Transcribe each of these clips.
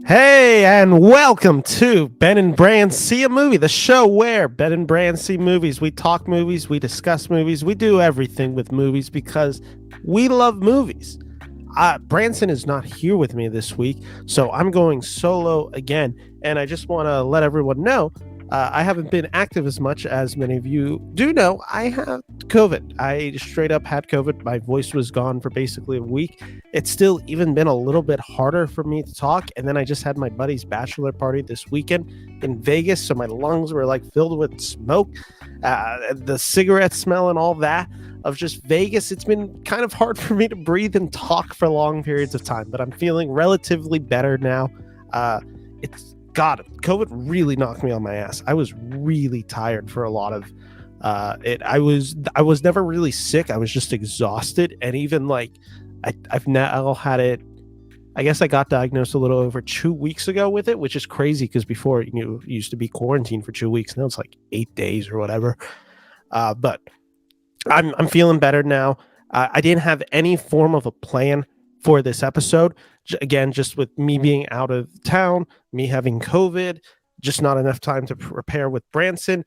Hey, and welcome to Ben Bran See a Movie, the show where Ben and Bran see movies. We talk movies, we discuss movies, we do everything with movies because we love movies. Branson is not here with me this week, so I'm going solo again. And I just want to let everyone know I haven't been active as much as many of you do know. I have COVID. I straight up had COVID. My voice was gone for basically a week. It's still even been a little bit harder for me to talk. And then I just had my buddy's bachelor party this weekend in Vegas. So my lungs were like filled with smoke, the cigarette smell and all that of just Vegas. It's been kind of hard for me to breathe and talk for long periods of time, but I'm feeling relatively better now. God, COVID really knocked me on my ass. I was really tired for a lot of it. I was never really sick. I was just exhausted, and even like I've now had it. I guess I got diagnosed a little over 2 weeks ago with it, which is crazy because before it used to be quarantined for 2 weeks. Now it's like 8 days or whatever. But I'm feeling better now. I didn't have any form of a plan for this episode. Again, just with me being out of town, me having COVID, just not enough time to prepare with Branson.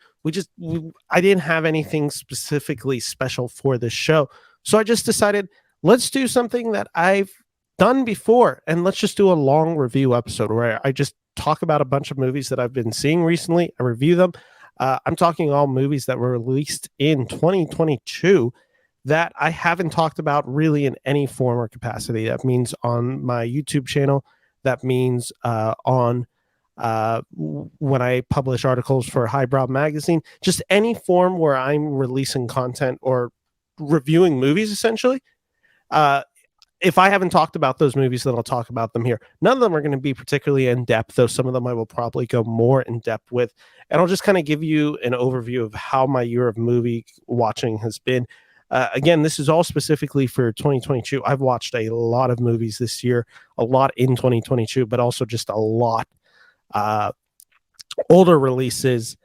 I didn't have anything specifically special for this show. So I just decided, let's do something that I've done before, and let's just do a long review episode where I just talk about a bunch of movies that I've been seeing recently. I review them. I'm talking all movies that were released in 2022 that I haven't talked about really in any form or capacity. That means on my YouTube channel. That means on when I publish articles for Highbrow Magazine. Just any form where I'm releasing content or reviewing movies, essentially. If I haven't talked about those movies, then I'll talk about them here. None of them are going to be particularly in depth, though some of them I will probably go more in depth with. And I'll just kind of give you an overview of how my year of movie watching has been. Again, this is all specifically for 2022. I've watched a lot of movies this year, a lot in 2022, but also just a lot older releases.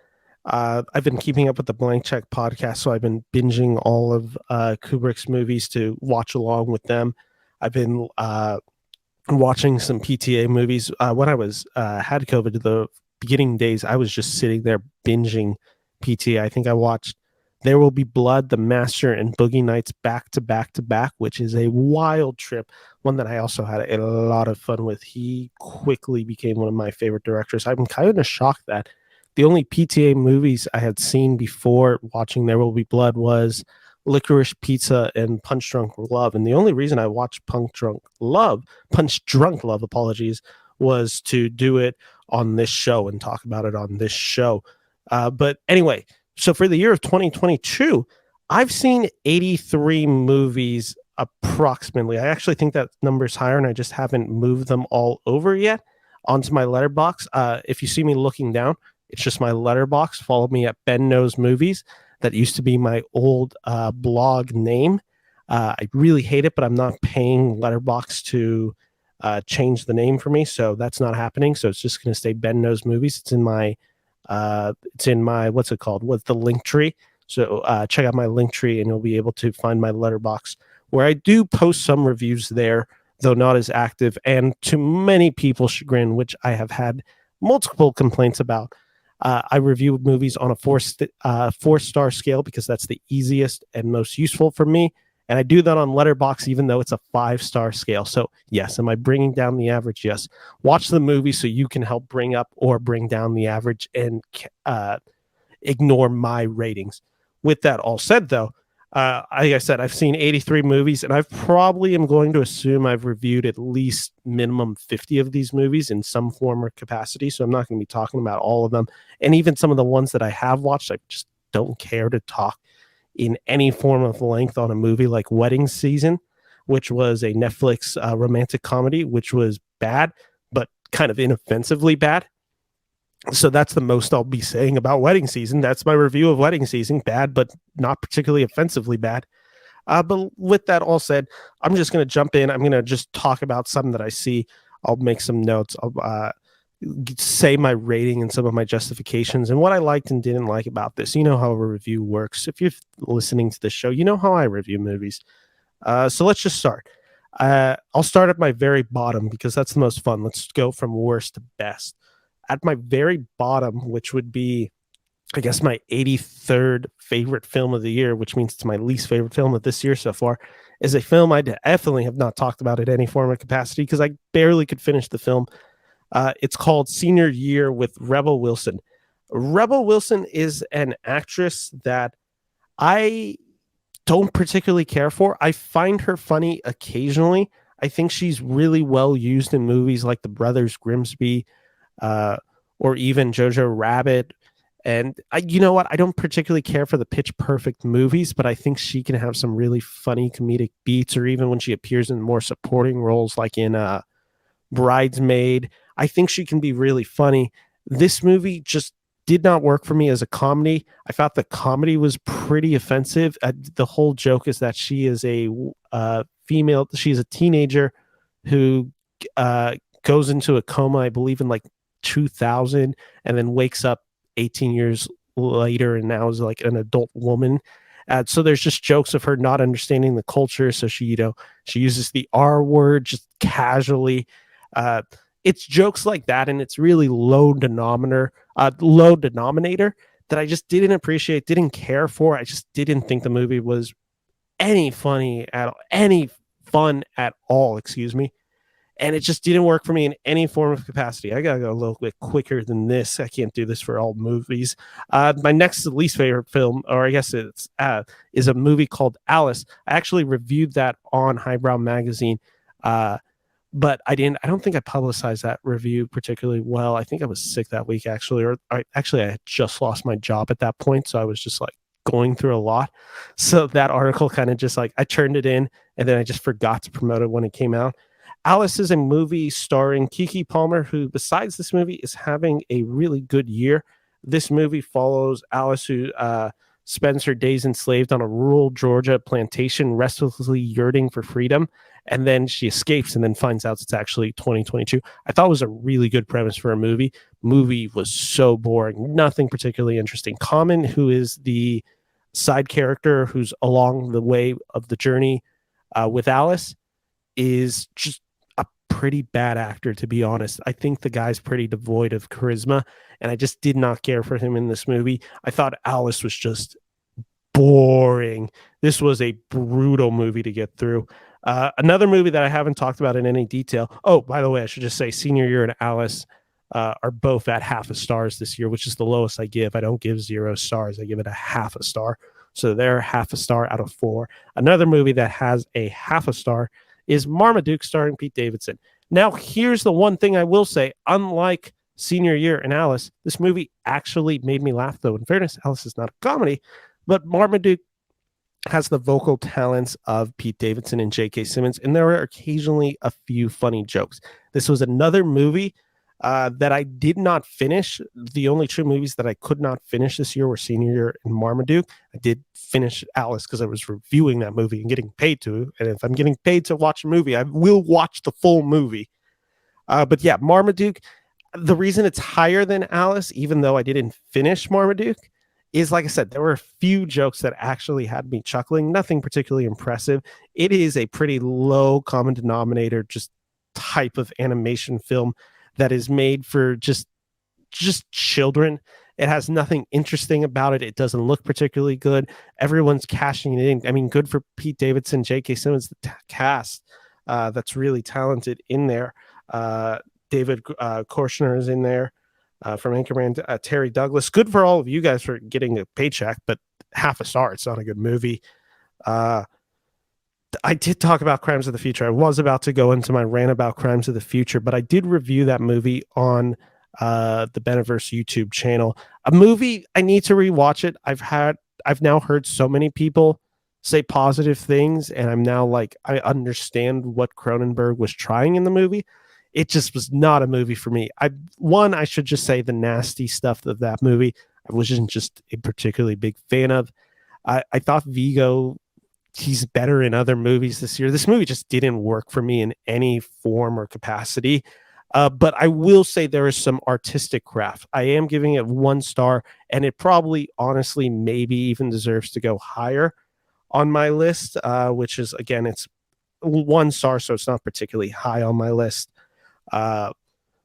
I've been keeping up with the Blank Check podcast, so I've been binging all of Kubrick's movies to watch along with them. I've been watching some PTA movies. When I was had COVID, the beginning days, I was just sitting there binging PTA. I think I watched There Will Be Blood, The Master, and Boogie Nights back to back to back, which is a wild trip. One that I also had a lot of fun with. He quickly became one of my favorite directors. I'm kind of shocked that the only PTA movies I had seen before watching There Will Be Blood was Licorice Pizza and Punch Drunk Love. And the only reason I watched Punch Drunk Love, apologies, was to do it on this show and talk about it on this show. But anyway, so for the year of 2022, I've seen 83 movies approximately. I actually think that number's higher, and I just haven't moved them all over yet onto my letterbox. If you see me looking down, it's just my letterbox. Follow me at Ben Knows Movies. That used to be my old blog name. I really hate it, but I'm not paying Letterboxd to change the name for me, so that's not happening. So it's just going to stay Ben Knows Movies. It's in my what's it called? What's the link tree? So check out my link tree, and you'll be able to find my Letterboxd, where I do post some reviews there, though not as active, and to many people's chagrin, which I have had multiple complaints about. I review movies on a four-star scale because that's the easiest and most useful for me. And I do that on Letterboxd, even though it's a 5-star scale. So yes, am I bringing down the average? Yes. Watch the movie so you can help bring up or bring down the average and ignore my ratings. With that all said, though, like I said, I've seen 83 movies, and I probably am going to assume I've reviewed at least minimum 50 of these movies in some form or capacity. So I'm not going to be talking about all of them. And even some of the ones that I have watched, I just don't care to talk in any form of length on a movie like Wedding Season, which was a Netflix romantic comedy, which was bad, but kind of inoffensively bad. So that's the most I'll be saying about Wedding Season. That's my review of Wedding Season. Bad, but not particularly offensively bad. But with that all said, I'm just going to jump in. I'm going to just talk about something that I see. I'll make some notes. I'll say my rating and some of my justifications and what I liked and didn't like about this. You know how a review works. If you're listening to the show, you know how I review movies. So let's just start. I'll start at my very bottom because that's the most fun. Let's go from worst to best. At my very bottom, which would be, I guess, my 83rd favorite film of the year, which means it's my least favorite film of this year so far, is a film I definitely have not talked about in any form of capacity because I barely could finish the film. It's called Senior Year with Rebel Wilson. Rebel Wilson is an actress that I don't particularly care for. I find her funny occasionally. I think she's really well used in movies like The Brothers Grimsby, uh, or even Jojo Rabbit. And you know what? I don't particularly care for the Pitch Perfect movies, but I think she can have some really funny comedic beats, or even when she appears in more supporting roles, like in Bridesmaid. I think she can be really funny. This movie just did not work for me as a comedy. I thought the comedy was pretty offensive. The whole joke is that she is a female, she's a teenager who goes into a coma, I believe in like 2000, and then wakes up 18 years later and now is like an adult woman. So there's just jokes of her not understanding the culture. So she uses the R word just casually. Uh, it's jokes like that, and it's really low denominator that I just didn't appreciate, didn't care for. I just didn't think the movie was any fun at all. Excuse me. And it just didn't work for me in any form of capacity. I gotta go a little bit quicker than this. I can't do this for all movies. My next least favorite film, or I guess it's is a movie called Alice. I actually reviewed that on Highbrow Magazine, but I don't think I publicized that review particularly well. I think I was sick that week actually, or I had just lost my job at that point, so I was just like going through a lot. So that article kind of just like I turned it in, and then I just forgot to promote it when it came out. Alice is a movie starring Keke Palmer, who, besides this movie, is having a really good year. This movie follows Alice, who spends her days enslaved on a rural Georgia plantation, restlessly yearning for freedom. And then she escapes and then finds out it's actually 2022. I thought it was a really good premise for a movie. Movie was so boring, nothing particularly interesting. Common, who is the side character who's along the way of the journey with Alice, is just a pretty bad actor, to be honest. I think the guy's pretty devoid of charisma, and I just did not care for him in this movie. I thought Alice was just boring. This was a brutal movie to get through. Another movie that I haven't talked about in any detail. Oh, by the way, I should just say Senior Year and Alice are both at half a stars this year, which is the lowest I give. I don't give 0 stars. I give it a half a star. So they're half a star out of 4. Another movie that has a half a star is Marmaduke, starring Pete Davidson. Now, here's the one thing I will say. Unlike Senior Year and Alice, this movie actually made me laugh, though. In fairness, Alice is not a comedy, but Marmaduke has the vocal talents of Pete Davidson and J.K. Simmons, and there are occasionally a few funny jokes. This was another movie that I did not finish. The only 2 movies that I could not finish this year were Senior Year and Marmaduke. I did finish Alice because I was reviewing that movie and getting paid to. And if I'm getting paid to watch a movie, I will watch the full movie. But yeah, Marmaduke, the reason it's higher than Alice, even though I didn't finish Marmaduke, is, like I said, there were a few jokes that actually had me chuckling. Nothing particularly impressive. It is a pretty low common denominator, just type of animation film that is made for just children. It has nothing interesting about it. It doesn't look particularly good. Everyone's cashing it in. I mean, good for Pete Davidson, J.K. Simmons, the cast that's really talented in there. David Korshner is in there from Anchorman. Terry Douglas. Good for all of you guys for getting a paycheck, but half a star. It's not a good movie. I did talk about Crimes of the Future. I was about to go into my rant about Crimes of the Future, but I did review that movie on the Beneverse YouTube channel. A movie, I need to rewatch it. I've now heard so many people say positive things, and I'm now like, I understand what Cronenberg was trying in the movie. It just was not a movie for me. I should just say the nasty stuff of that movie, I wasn't just a particularly big fan of. I thought Vigo, he's better in other movies this year. This movie just didn't work for me in any form or capacity. But I will say there is some artistic craft. I am giving it 1 star, and it probably, honestly, maybe even deserves to go higher on my list, which is, again, it's one star, so it's not particularly high on my list. Uh,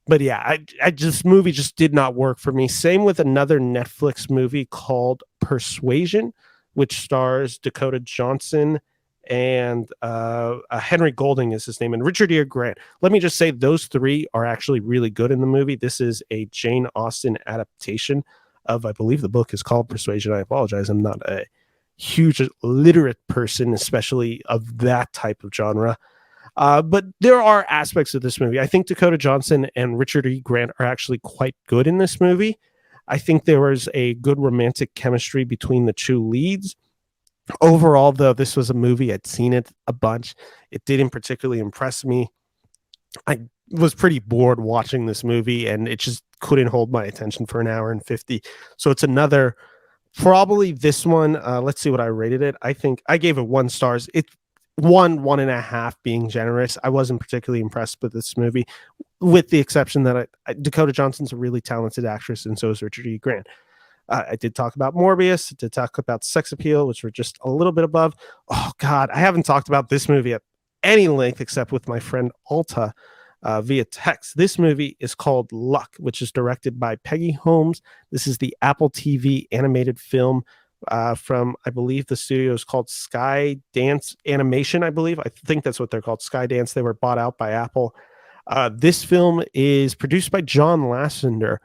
but yeah, this movie just did not work for me. Same with another Netflix movie called Persuasion, which stars Dakota Johnson and Henry Golding is his name, and Richard E. Grant. Let me just say those three are actually really good in the movie. This is a Jane Austen adaptation of, I believe the book is called Persuasion. I apologize, I'm not a huge literate person, especially of that type of genre. But there are aspects of this movie. I think Dakota Johnson and Richard E. Grant are actually quite good in this movie. I think there was a good romantic chemistry between the two leads. Overall, though, this was a movie, I'd seen it a bunch. It didn't particularly impress me. I was pretty bored watching this movie, and it just couldn't hold my attention for an hour and 50. So it's another, probably this one. Let's see what I rated it. I think I gave it 1 stars. It 1.5 being generous. I wasn't particularly impressed with this movie, with the exception that Dakota Johnson's a really talented actress, and so is Richard E. Grant. I did talk about Morbius. I did talk about Sex Appeal, which were just a little bit above. Oh, God, I haven't talked about this movie at any length except with my friend Alta via text. This movie is called Luck, which is directed by Peggy Holmes. This is the Apple TV animated film from, I believe the studio is called Sky Dance Animation, I believe. I think that's what they're called, Sky Dance. They were bought out by Apple. This film is produced by John Lasseter,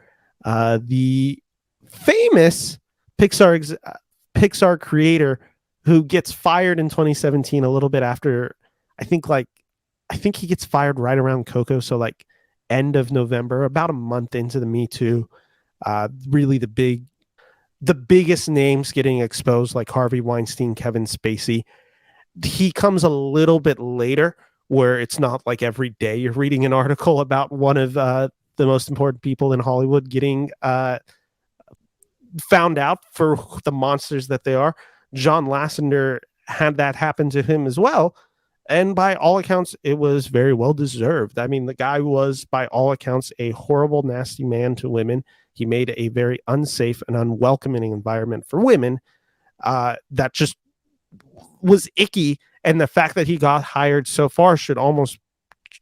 the famous Pixar creator who gets fired in 2017, a little bit after, I think he gets fired right around Coco, so like end of November, about a month into the Me Too. Really the biggest names getting exposed, like Harvey Weinstein, Kevin Spacey. He comes a little bit later, where it's not like every day you're reading an article about one of the most important people in Hollywood getting found out for the monsters that they are. John Lasseter had that happen to him as well, and by all accounts, it was very well deserved. I mean, the guy was, by all accounts, a horrible, nasty man to women. He made a very unsafe and unwelcoming environment for women that just was icky. And the fact that he got hired so far should almost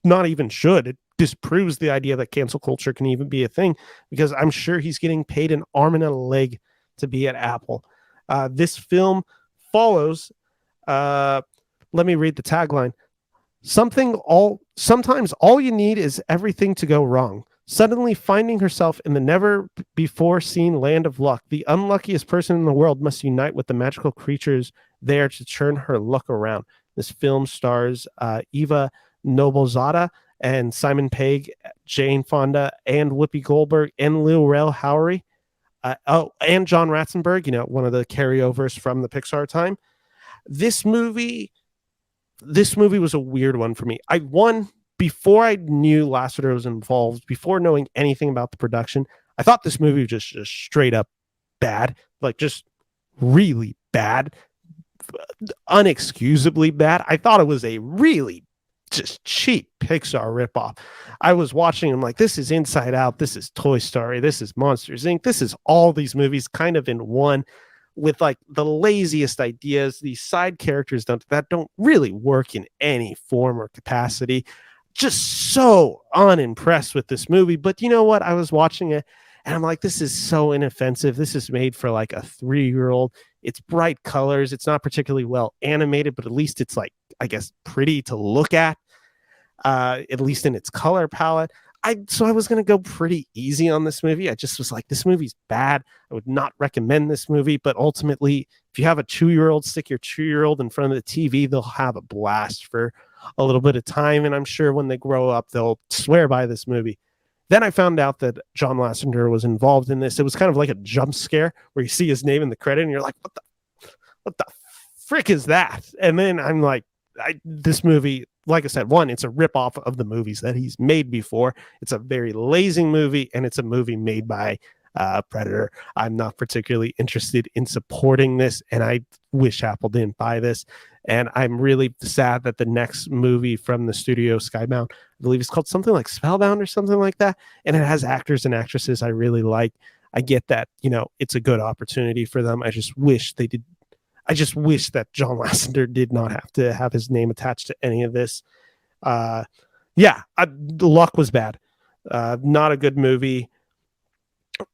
not even should. It disproves the idea that cancel culture can even be a thing, because I'm sure he's getting paid an arm and a leg to be at Apple. This film follows, let me read the tagline. Sometimes all you need is everything to go wrong. Suddenly finding herself in the never before seen land of luck, the unluckiest person in the world must unite with the magical creatures there to turn her luck around. This film stars Eva Noblezada and Simon Pegg, Jane Fonda, and Whoopi Goldberg, and Lil Rel Howery, and John Ratzenberg, one of the carryovers from the Pixar time. This movie was a weird one for me. Before I knew Lasseter was involved, before knowing anything about the production, I thought this movie was just straight up bad, like just really bad, unexcusably bad. I thought it was a really just cheap Pixar ripoff. I was watching, I'm like, this is Inside Out, this is Toy Story, this is Monsters Inc., this is all these movies kind of in one, with like the laziest ideas, these side characters that don't really work in any form or capacity. Just so unimpressed with this movie. But you know what? I was watching it and I'm like, this is so inoffensive. This is made for like a 3-year-old. It's bright colors. It's not particularly well animated, but at least it's like, I guess, pretty to look at least in its color palette. So I was going to go pretty easy on this movie. I just was like, this movie's bad. I would not recommend this movie. But ultimately, if you have a 2-year-old, stick your 2-year-old in front of the TV, they'll have a blast for a little bit of time. And I'm sure when they grow up, they'll swear by this movie. Then I found out that John Lasseter was involved in this. It was kind of like a jump scare where you see his name in the credit and you're like, what the frick is that? And then I'm like, this movie, like I said, one, it's a ripoff of the movies that he's made before. It's a very lazy movie, and it's a movie made by Predator. I'm not particularly interested in supporting this, and I wish Apple didn't buy this. And I'm really sad that the next movie from the studio, Skybound, I believe it's called something like Spellbound or something like that, and it has actors and actresses I really like. I get that, it's a good opportunity for them. I just wish they did. I just wish that John Lasseter did not have to have his name attached to any of this. The luck was bad. Not a good movie.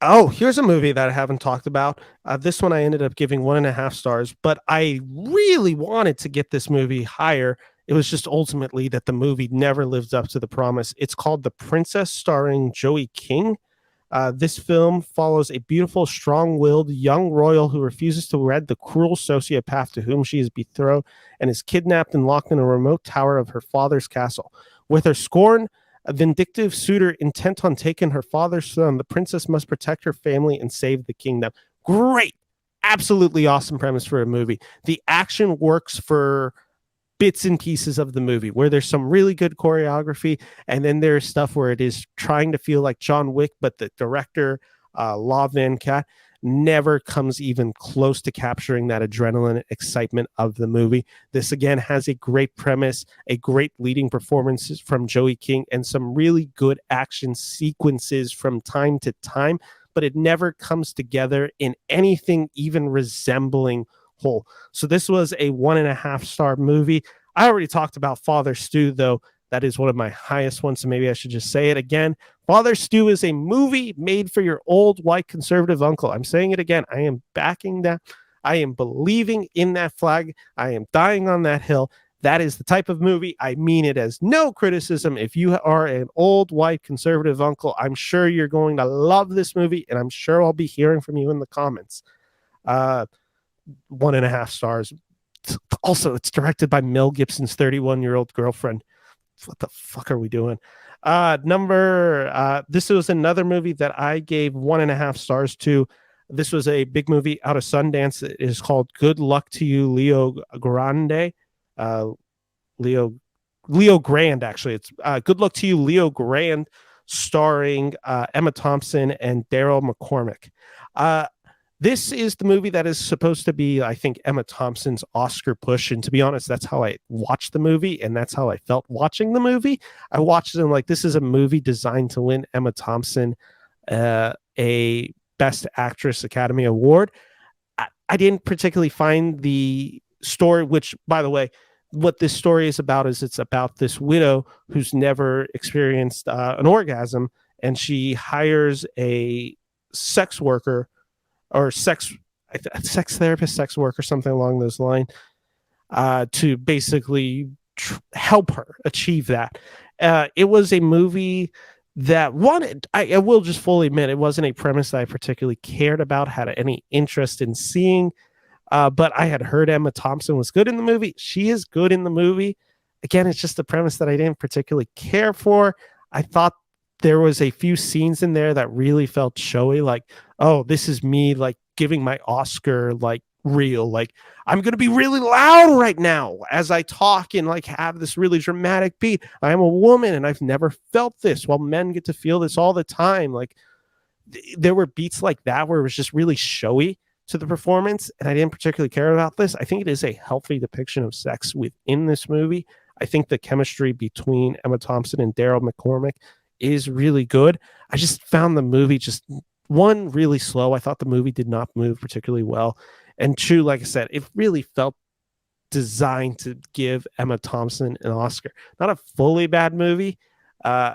Oh, here's a movie that I haven't talked about. This one I ended up giving 1.5 stars, but I really wanted to get this movie higher. It was just ultimately that the movie never lived up to the promise. It's called The Princess, starring Joey King. This film follows a beautiful, strong-willed young royal who refuses to wed the cruel sociopath to whom she is betrothed and is kidnapped and locked in a remote tower of her father's castle. With her scorn, a vindictive suitor intent on taking her father's son, the princess must protect her family and save the kingdom. Great. Absolutely awesome premise for a movie. The action works for bits and pieces of the movie where there's some really good choreography, and then there's stuff where it is trying to feel like John Wick, but the director, Law Van Cat, never comes even close to capturing that adrenaline excitement of the movie. This again has a great premise, a great leading performances from Joey King, and some really good action sequences from time to time, but it never comes together in anything even resembling whole. So this was a 1.5 star movie. I already talked about Father Stu, though. That is one of my highest ones, so maybe I should just say it again. Father Stu is a movie made for your old white conservative uncle. I'm saying it again. I am backing that. I am believing in that flag. I am dying on that hill. That is the type of movie. I mean it as no criticism. If you are an old white conservative uncle, I'm sure you're going to love this movie, and I'm sure I'll be hearing from you in the comments. 1.5 stars. Also, it's directed by Mel Gibson's 31-year-old girlfriend. What the fuck are we doing? This was another movie that I gave 1.5 stars to. This was a big movie out of Sundance. It is called Good Luck to You, Leo Grande. Leo Grand, actually. It's Good Luck to You, Leo Grand, starring Emma Thompson and Daryl McCormick. This is the movie that is supposed to be, I think, Emma Thompson's Oscar push. And to be honest, that's how I watched the movie, and that's how I felt watching the movie. I watched it and like, this is a movie designed to win Emma Thompson a Best Actress Academy Award. I didn't particularly find the story, which, by the way, what this story is about is it's about this widow who's never experienced an orgasm, and she hires a sex worker or sex therapist, sex worker, something along those lines, to basically help her achieve that. It was a movie that I will just fully admit, it wasn't a premise that I particularly cared about, had any interest in seeing. But I had heard Emma Thompson was good in the movie. She is good in the movie. Again, it's just a premise that I didn't particularly care for. I thought there was a few scenes in there that really felt showy, like, oh, this is me like giving my Oscar like reel, like I'm gonna be really loud right now as I talk and like have this really dramatic beat. I'm a woman and I've never felt this, while men get to feel this all the time. Like there were beats like that where it was just really showy to the performance, and I didn't particularly care about this. I think it is a healthy depiction of sex within this movie. I think the chemistry between Emma Thompson and Daryl McCormick is really good. I just found the movie just, one, really slow. I thought the movie did not move particularly well. And two, like I said, it really felt designed to give Emma Thompson an Oscar. Not a fully bad movie.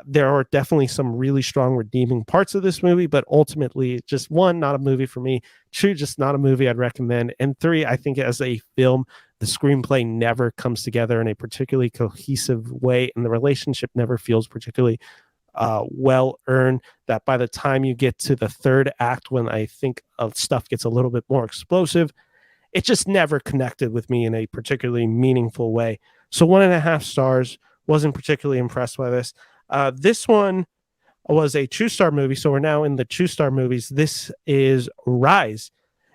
There are definitely some really strong redeeming parts of this movie, but ultimately, just one, not a movie for me. Two, just not a movie I'd recommend. And three, I think as a film, the screenplay never comes together in a particularly cohesive way, and the relationship never feels particularly well earned. That by the time you get to the third act, when I think stuff gets a little bit more explosive, it just never connected with me in a particularly meaningful way. So 1.5 stars. Wasn't particularly impressed by this. This one was a 2-star movie, so we're now in the 2-star movies. This is Rise,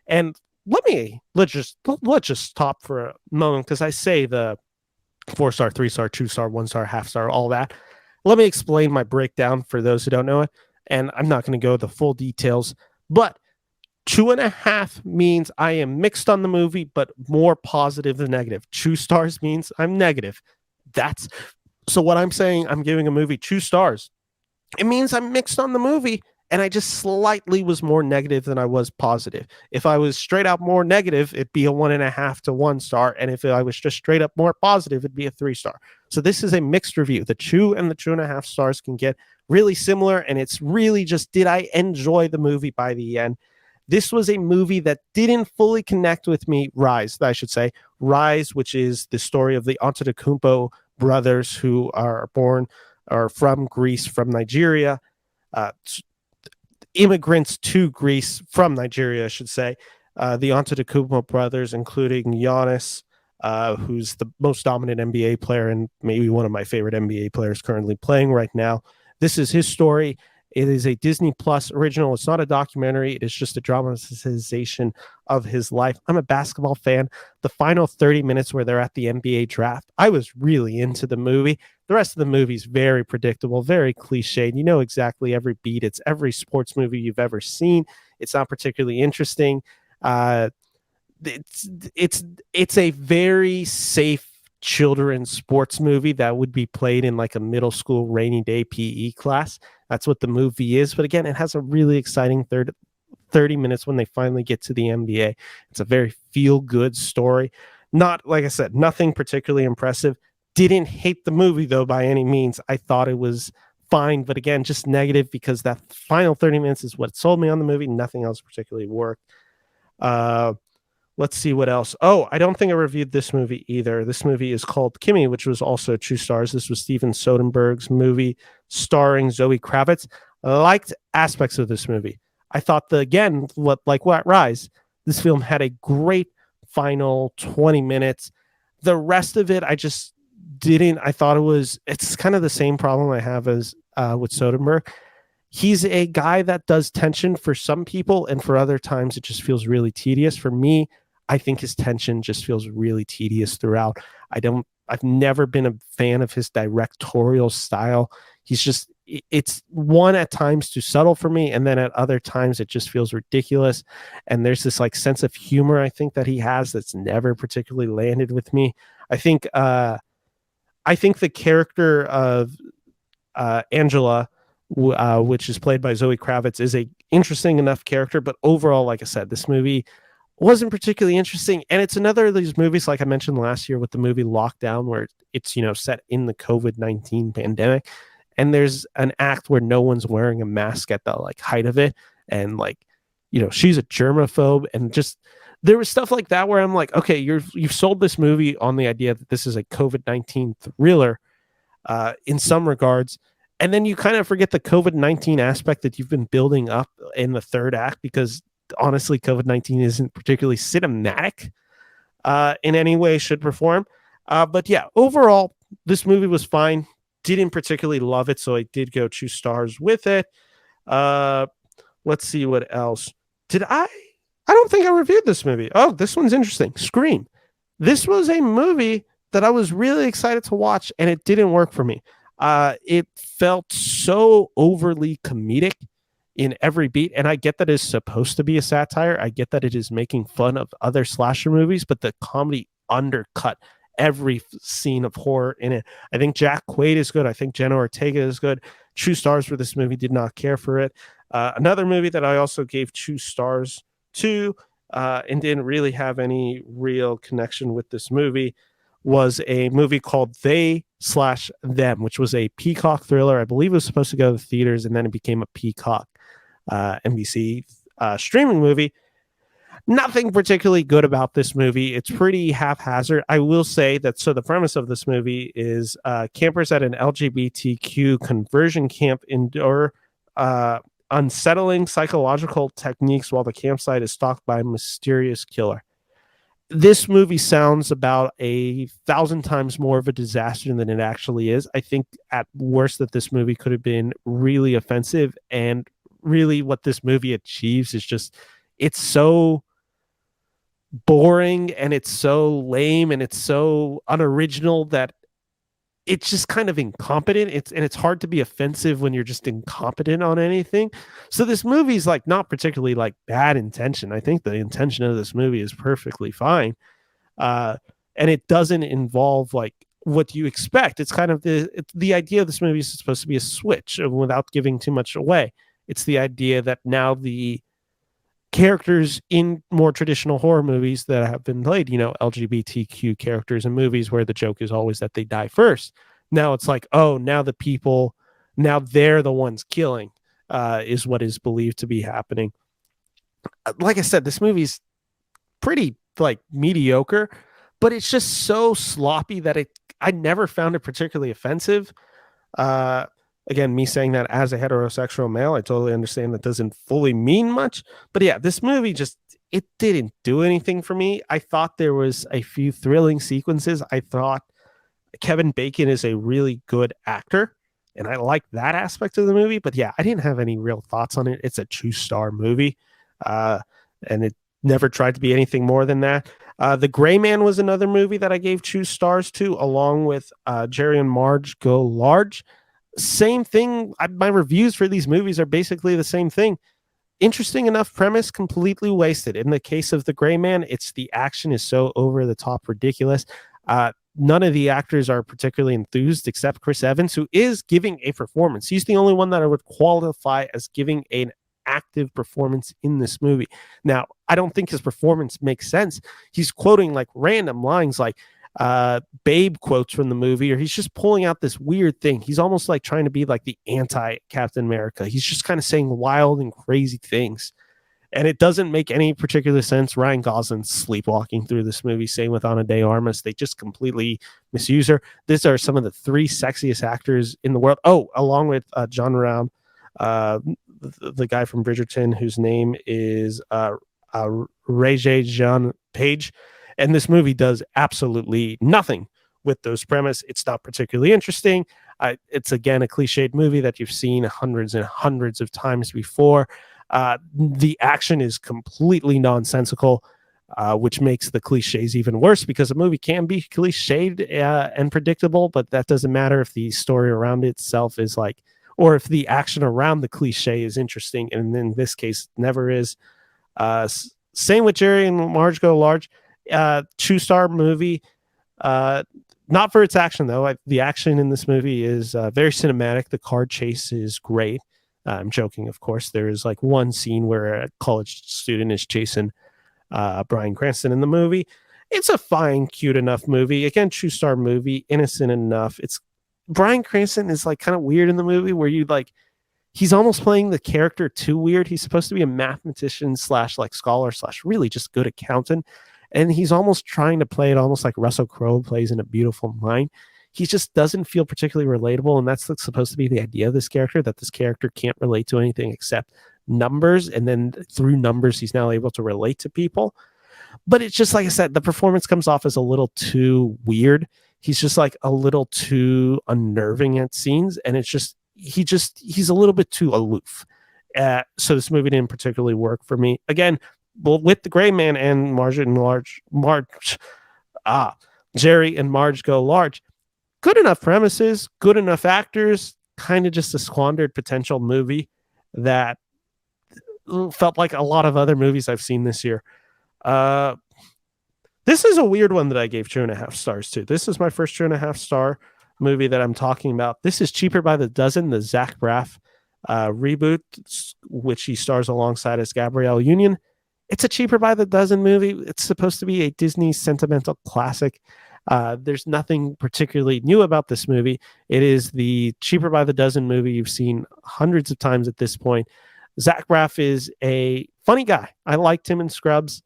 and let's just stop for a moment, because I say the 4-star, 3-star, 2-star, 1-star, half-star, all that. Let me explain my breakdown for those who don't know it, and I'm not going to go the full details, but 2.5 means I am mixed on the movie, but more positive than negative. 2 stars means I'm negative. So what I'm saying, I'm giving a movie 2 stars. It means I'm mixed on the movie, and I just slightly was more negative than I was positive. If I was straight out more negative, it'd be a 1.5 to 1 star. And if I was just straight up more positive, it'd be a 3 star. So this is a mixed review. The 2 and the 2.5 stars can get really similar. And it's really just, did I enjoy the movie by the end? This was a movie that didn't fully connect with me. Rise, I should say. Rise, which is the story of the Antetokounmpo brothers who are from Greece, from Nigeria, uh, immigrants to Greece from Nigeria, I should say. The Antetokounmpo brothers, including Giannis, who's the most dominant NBA player and maybe one of my favorite NBA players currently playing right now. This is his story. It is a Disney Plus original. It's not a documentary. It is just a dramatization of his life. I'm a basketball fan. The final 30 minutes where they're at the NBA draft, I was really into the movie. The rest of the movie is very predictable, very cliched. You know exactly every beat. It's every sports movie you've ever seen. It's not particularly interesting. It's a very safe children's sports movie that would be played in like a middle school rainy day PE class. That's what the movie is. But again, it has a really exciting 30 minutes when they finally get to the NBA. It's a very feel good story. Not, like I said, nothing particularly impressive. Didn't hate the movie though by any means. I thought it was fine, but again, just negative because that final 30 minutes is what sold me on the movie. Nothing else particularly worked. Let's see what else. Oh, I don't think I reviewed this movie either. This movie is called Kimmy, which was also 2 stars. This was Steven Soderbergh's movie starring Zoe Kravitz. I liked aspects of this movie. I thought like what Rise, this film had a great final 20 minutes. The rest of it, I just didn't. I thought it's kind of the same problem I have as with Soderbergh. He's a guy that does tension for some people, and for other times it just feels really tedious. For me, I think his tension just feels really tedious throughout. I've never been a fan of his directorial style. It's one at times too subtle for me, and then at other times it just feels ridiculous. And there's this like sense of humor I think that he has that's never particularly landed with me. I think the character of Angela, which is played by Zoe Kravitz, is a interesting enough character, but overall, like I said, this movie wasn't particularly interesting. And it's another of these movies, like I mentioned last year with the movie Lockdown, where it's, set in the COVID-19 pandemic. And there's an act where no one's wearing a mask at the like height of it. And like, she's a germaphobe, and just, there was stuff like that where I'm like, okay, you've sold this movie on the idea that this is a COVID-19 thriller in some regards. And then you kind of forget the COVID-19 aspect that you've been building up in the third act, because honestly, COVID-19 isn't particularly cinematic in any way, should perform. But yeah, overall, this movie was fine. Didn't particularly love it, so I did go 2 stars with it. Let's see what else. I don't think I reviewed this movie. Oh, this one's interesting. Scream. This was a movie that I was really excited to watch, and it didn't work for me. It felt so overly comedic in every beat, and I get that it's supposed to be a satire. I get that it is making fun of other slasher movies, but the comedy undercut every scene of horror in it. I think Jack Quaid is good. I think Jenna Ortega is good. 2 stars for this movie. Did not care for it. Another movie that I also gave 2 stars to and didn't really have any real connection with this movie was a movie called They/Them, which was a Peacock thriller. I believe it was supposed to go to the theaters, and then it became a Peacock NBC streaming movie. Nothing particularly good about this movie. It's pretty haphazard. I will say that. So the premise of this movie is campers at an LGBTQ conversion camp endure unsettling psychological techniques while the campsite is stalked by a mysterious killer. This movie sounds about 1,000 times more of a disaster than it actually is. I think at worst that this movie could have been really offensive, and really what this movie achieves is just, it's so boring and it's so lame and it's so unoriginal that it's just kind of incompetent. It's hard to be offensive when you're just incompetent on anything. So this movie's like not particularly like bad intention. I think the intention of this movie is perfectly fine. And it doesn't involve like what you expect. It's kind of the idea of this movie is supposed to be a switch without giving too much away. It's the idea that now the characters in more traditional horror movies that have been played, LGBTQ characters in movies where the joke is always that they die first. Now it's like, oh, now they're the ones killing, is what is believed to be happening. Like I said, this movie's pretty like mediocre, but it's just so sloppy that I never found it particularly offensive. Uh, Again, me saying that as a heterosexual male, I totally understand that doesn't fully mean much. But yeah, this movie it didn't do anything for me. I thought there was a few thrilling sequences. I thought Kevin Bacon is a really good actor, and I like that aspect of the movie. But yeah, I didn't have any real thoughts on it. It's a 2-star movie, and it never tried to be anything more than that. The Gray Man was another movie that I gave 2 stars to, along with Jerry and Marge Go Large. Same thing. My reviews for these movies are basically the same thing. Interesting enough premise, completely wasted. In the case of The Gray Man, it's the action is so over the top ridiculous. None of the actors are particularly enthused except Chris Evans, who is giving a performance. He's the only one that I would qualify as giving an active performance in this movie. Now, I don't think his performance makes sense. He's quoting like random lines like Babe quotes from the movie, or he's just pulling out this weird thing. He's almost like trying to be like the anti-Captain America. He's just kind of saying wild and crazy things. And it doesn't make any particular sense. Ryan Gosling's sleepwalking through this movie, same with Ana de Armas. They just completely misuse her. These are some of the 3 sexiest actors in the world. Oh, along with John Ram, the guy from Bridgerton, whose name is Regé Jean Page. And this movie does absolutely nothing with those premise. It's not particularly interesting. It's, again, a cliched movie that you've seen hundreds and hundreds of times before. The action is completely nonsensical, which makes the cliches even worse, because a movie can be cliched and predictable, but that doesn't matter if the story around itself is like, or if the action around the cliche is interesting. And in this case, never is. Same with Jerry and Marge Go Large. 2-star movie. Not for its action, though. The action in this movie is very cinematic. The car chase is great. I'm joking, of course. There is like one scene where a college student is chasing Bryan Cranston in the movie. It's a fine, cute enough movie. Again, 2-star movie, innocent enough. It's Bryan Cranston is like kind of weird in the movie, where you like, he's almost playing the character too weird. He's supposed to be a mathematician / like scholar / really just good accountant. And he's almost trying to play it almost like Russell Crowe plays in A Beautiful Mind. He just doesn't feel particularly relatable. And that's supposed to be the idea of this character, that this character can't relate to anything except numbers. And then through numbers, he's now able to relate to people. But it's just, like I said, the performance comes off as a little too weird. He's just like a little too unnerving at scenes. And it's just, he's a little bit too aloof. So this movie didn't particularly work for me. Again, with The Gray Man and Jerry and Marge Go Large, good enough premises, good enough actors, kind of just a squandered potential movie that felt like a lot of other movies I've seen this year. This is a weird one that I gave 2.5 stars to. This is my first 2.5 star movie that I'm talking about. This is Cheaper by the Dozen, the Zach Braff reboot, which he stars alongside as Gabrielle Union. It's a Cheaper by the Dozen movie. It's supposed to be a Disney sentimental classic. There's nothing particularly new about this movie. It is the Cheaper by the Dozen movie you've seen hundreds of times at this point. Zach Braff is a funny guy. I liked him in Scrubs.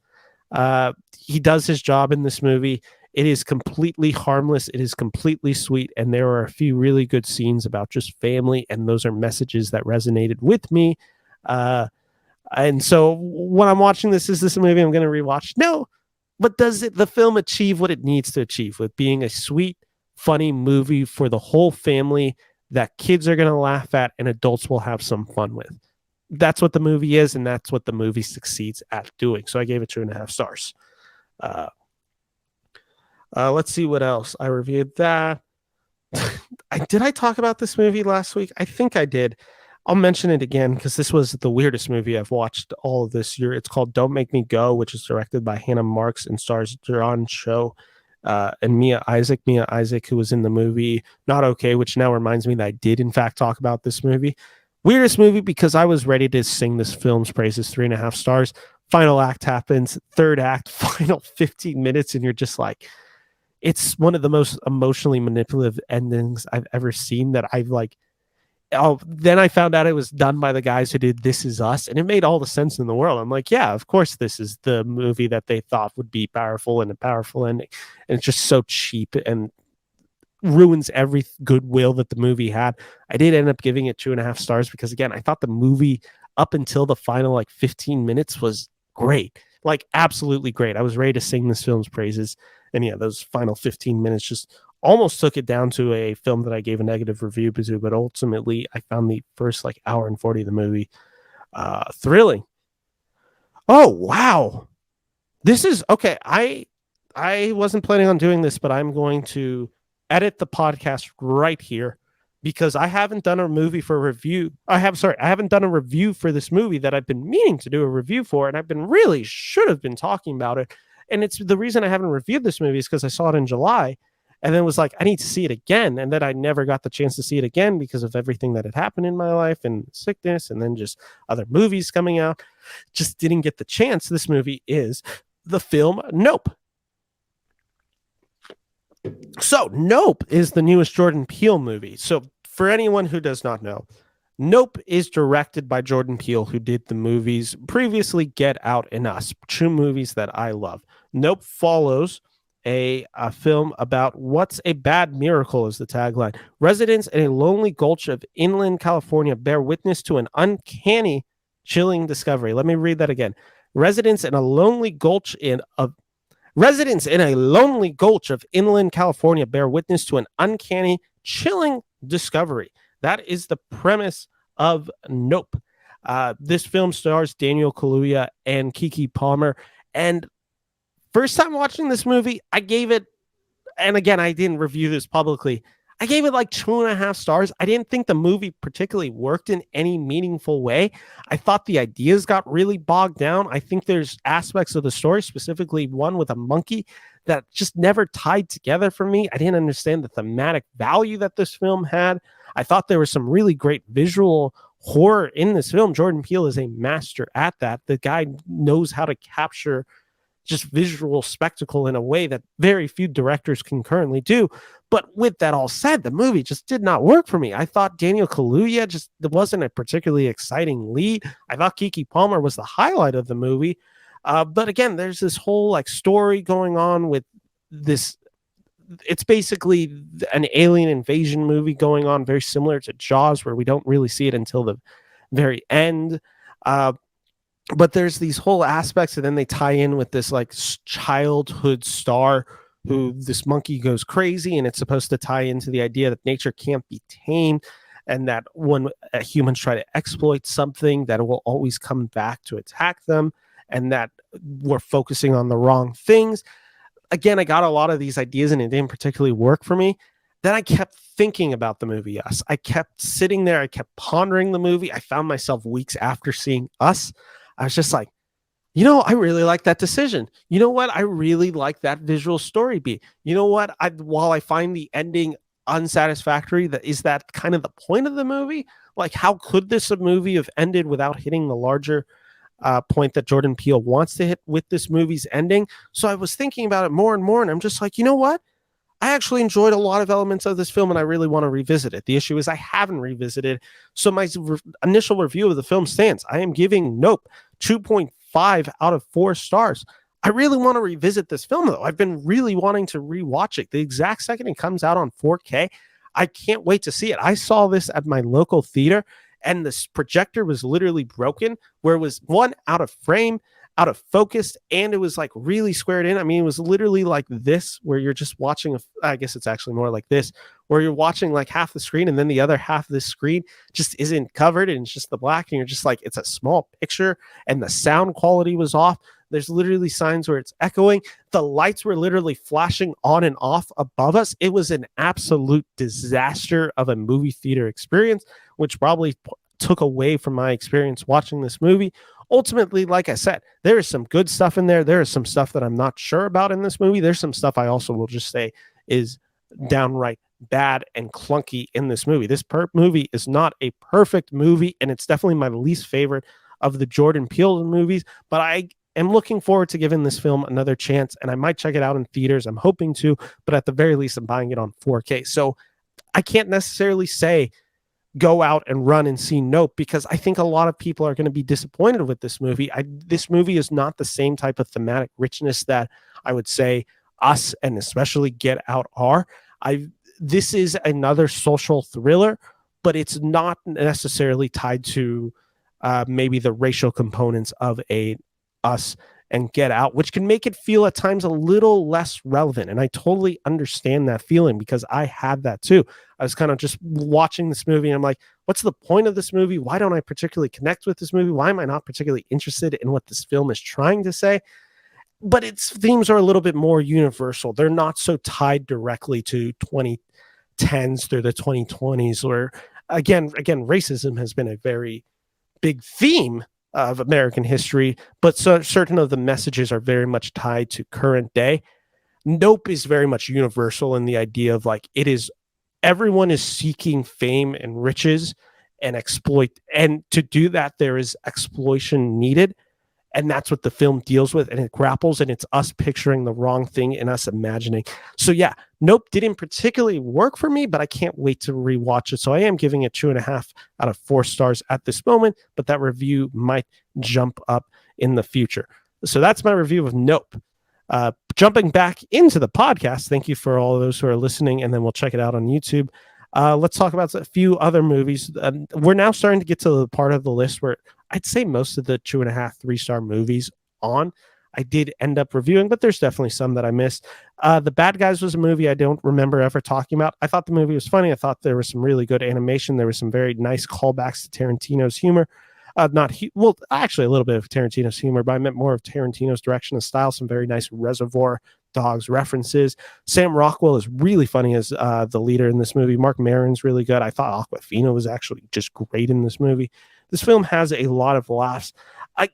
He does his job in this movie. It is completely harmless. It is completely sweet. And there are a few really good scenes about just family. And those are messages that resonated with me. And so when I'm watching this, is this a movie I'm going to rewatch? No. But does the film achieve what it needs to achieve with being a sweet, funny movie for the whole family that kids are going to laugh at and adults will have some fun with? That's what the movie is, and that's what the movie succeeds at doing. So I gave it 2.5 stars. Let's see what else. I reviewed that. Did I talk about this movie last week? I think I did. I'll mention it again because this was the weirdest movie I've watched all of this year. It's called Don't Make Me Go, which is directed by Hannah Marks and stars John Cho and Mia Isaac. Mia Isaac, who was in the movie Not Okay, which now reminds me that I did, in fact, talk about this movie. Weirdest movie because I was ready to sing this film's praises, 3.5 stars. Final act happens, third act, final 15 minutes, and you're just like, it's one of the most emotionally manipulative endings I've ever seen that I've like, oh, then I found out it was done by the guys who did This Is Us, and it made all the sense in the world. I'm like, yeah, of course, this is the movie that they thought would be powerful and a powerful ending. And it's just so cheap and ruins every goodwill that the movie had. I did end up giving it 2.5 stars because, again, I thought the movie up until the final like 15 minutes was great, like absolutely great. I was ready to sing this film's praises. And yeah, those final 15 minutes just almost took it down to a film that I gave a negative review to, but ultimately I found the first like hour and 40 of the movie thrilling. Oh, wow. This is okay. I wasn't planning on doing this, but I'm going to edit the podcast right here because I haven't done a movie for review. I haven't done a review for this movie that I've been meaning to do a review for, and I've been really should have been talking about it. And it's the reason I haven't reviewed this movie is because I saw it in July and then was like, I need to see it again. And then I never got the chance to see it again because of everything that had happened in my life and sickness and then just other movies coming out. Just didn't get the chance. This movie is the film Nope. So Nope is the newest Jordan Peele movie. So for anyone who does not know, Nope is directed by Jordan Peele, who did the movies previously Get Out and Us, two movies that I love. Nope follows a film about what's a bad miracle is the tagline. Residents in a lonely gulch of inland California bear witness to an uncanny, chilling discovery. Let me read that again. Residents in a lonely gulch of inland California bear witness to an uncanny, chilling discovery. That is the premise of Nope. This film stars Daniel Kaluuya and Keke Palmer. And first time watching this movie, I gave it, and again, I didn't review this publicly, I gave it like 2.5 stars. I didn't think the movie particularly worked in any meaningful way. I thought the ideas got really bogged down. I think there's aspects of the story, specifically one with a monkey, that just never tied together for me. I didn't understand the thematic value that this film had. I thought there was some really great visual horror in this film. Jordan Peele is a master at that. The guy knows how to capture just visual spectacle in a way that very few directors can currently do. But with that all said, the movie just did not work for me. I thought Daniel Kaluuya just wasn't a particularly exciting lead. I thought Keke Palmer was the highlight of the movie. But again, there's this whole like story going on with this. It's basically an alien invasion movie going on, very similar to Jaws, where we don't really see it until the very end. But there's these whole aspects, and then they tie in with this like childhood star who this monkey goes crazy, and it's supposed to tie into the idea that nature can't be tamed, and that when humans try to exploit something, that it will always come back to attack them, and that we're focusing on the wrong things. Again, I got a lot of these ideas, and it didn't particularly work for me. Then I kept thinking about the movie Us. I kept sitting there. I kept pondering the movie. I found myself weeks after seeing Us. I was just like, I really like that decision. You know what? I really like that visual story beat. You know what? While I find the ending unsatisfactory, that kind of the point of the movie? Like, how could this movie have ended without hitting the larger point that Jordan Peele wants to hit with this movie's ending? So I was thinking about it more and more, and I'm just like, you know what? I actually enjoyed a lot of elements of this film, and I really want to revisit it. The issue is I haven't revisited. So my initial review of the film stands. I am giving Nope 2.5 out of 4 stars. I really want to revisit this film, though. I've been really wanting to rewatch it. The exact second it comes out on 4K, I can't wait to see it. I saw this at my local theater, and this projector was literally broken, where it was one out of frame, out of focus, and it was like really squared in. I mean, it was literally like this, where you're just watching I guess it's actually more like this, where you're watching like half the screen, and then the other half of the screen just isn't covered, and it's just the black, and you're just like, it's a small picture, and the sound quality was off. There's literally signs where it's echoing. The lights were literally flashing on and off above us. It was an absolute disaster of a movie theater experience, which probably took away from my experience watching this movie. Ultimately, like I said, there is some good stuff in there. There is some stuff that I'm not sure about in this movie. There's some stuff I also will just say is downright bad and clunky in this movie. This movie is not a perfect movie, and it's definitely my least favorite of the Jordan Peele movies, but I am looking forward to giving this film another chance, and I might check it out in theaters. I'm hoping to, but at the very least, I'm buying it on 4K. So I can't necessarily say go out and run and see Nope, because I think a lot of people are going to be disappointed with this movie. This movie is not the same type of thematic richness that I would say Us and especially Get Out are. This is another social thriller, but it's not necessarily tied to maybe the racial components of a Us and Get Out, which can make it feel at times a little less relevant. And I totally understand that feeling because I had that too. I was kind of just watching this movie and I'm like, what's the point of this movie? Why don't I particularly connect with this movie? Why am I not particularly interested in what this film is trying to say? But its themes are a little bit more universal. They're not so tied directly to 2010s through the 2020s, where again, racism has been a very big theme of American history, but certain of the messages are very much tied to current day. Nope is very much universal in the idea of like everyone is seeking fame and riches and exploit, and to do that there is exploitation needed. And that's what the film deals with, and it grapples, and it's us picturing the wrong thing and us imagining. So yeah, Nope didn't particularly work for me, but I can't wait to rewatch it. So I am giving it 2.5 out of 4 stars at this moment, but that review might jump up in the future. So that's my review of Nope. Jumping back into the podcast, thank you for all of those who are listening, and then we'll check it out on YouTube. Let's talk about a few other movies. We're now starting to get to the part of the list where I'd say most of the 2.5, 3-star movies I did end up reviewing, but there's definitely some that I missed. The Bad Guys was a movie I don't remember ever talking about. I thought the movie was funny. I thought there was some really good animation. There was some very nice callbacks to Tarantino's humor. Actually a little bit of Tarantino's humor, but I meant more of Tarantino's direction and style. Some very nice Reservoir Dogs references. Sam Rockwell is really funny as the leader in this movie. Mark Maron's really good. I thought Awkwafina was actually just great in this movie. This film has a lot of laughs. At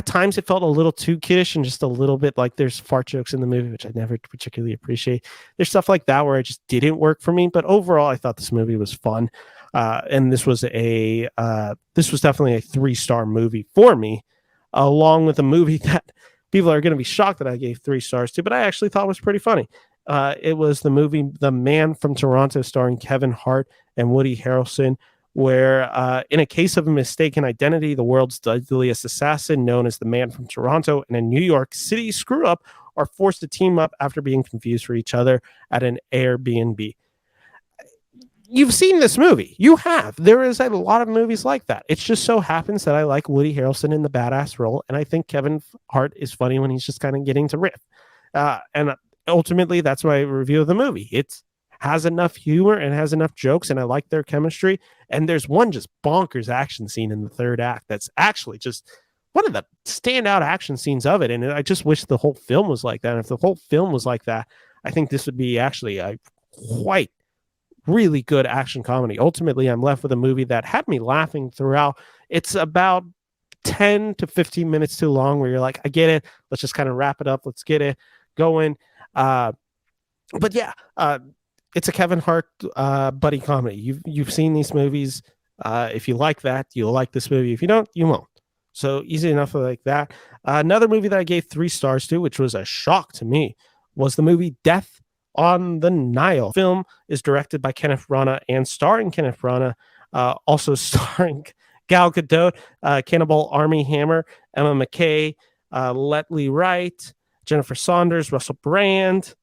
times it felt a little too kiddish and just a little bit like there's fart jokes in the movie, which I never particularly appreciate. There's stuff like that where it just didn't work for me, but overall I thought this movie was fun. And this was definitely a 3-star movie for me, along with a movie that people are going to be shocked that I gave 3 stars to, but I actually thought was pretty funny. It was the movie The Man from Toronto, starring Kevin Hart and Woody Harrelson, where in a case of a mistaken identity, the world's deadliest assassin, known as the Man from Toronto, and a New York City screw-up are forced to team up after being confused for each other at an Airbnb. You've seen this movie. You have. There is a lot of movies like that. It just so happens that I like Woody Harrelson in the badass role, and I think Kevin Hart is funny when he's just kind of getting to riff. And ultimately, that's my review of the movie. It has enough humor and has enough jokes, and I like their chemistry. And there's one just bonkers action scene in the third act that's actually just one of the standout action scenes of it. And I just wish the whole film was like that. And if the whole film was like that, I think this would be actually a quite really good action comedy. Ultimately, I'm left with a movie that had me laughing throughout. It's about 10 to 15 minutes too long where you're like, I get it. Let's just kind of wrap it up. Let's get it going. But yeah, it's a Kevin Hart buddy comedy. You've seen these movies. If you like that, you'll like this movie. If you don't, you won't. So easy enough like that. Another movie that I gave 3 stars to, which was a shock to me, was the movie Death on the Nile. The film is directed by Kenneth Branagh and starring Kenneth Branagh, also starring Gal Gadot, Cannibal Armie Hammer, Emma McKay, Letlie Wright, Jennifer Saunders, Russell Brand,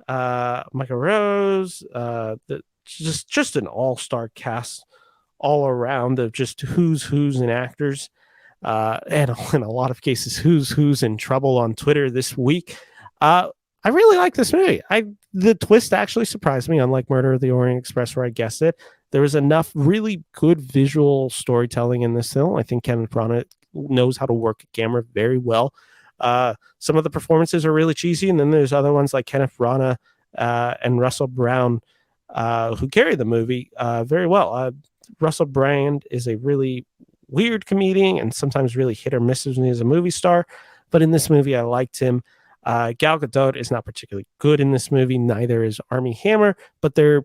Michael Rose, just an all-star cast all around of just who's in actors, and in a lot of cases who's in trouble on Twitter this week. I really like this movie. The twist actually surprised me, unlike Murder of the Orient Express, where I guessed it. There was enough really good visual storytelling in this film. I think Kenneth Branagh knows how to work a camera very well. Some of the performances are really cheesy, and then there's other ones like Kenneth Branagh and Russell Brand who carry the movie very well. Russell Brand is a really weird comedian and sometimes really hit or misses when he's a movie star, but in this movie I liked him. Gal Gadot is not particularly good in this movie. Neither is Armie Hammer, but they're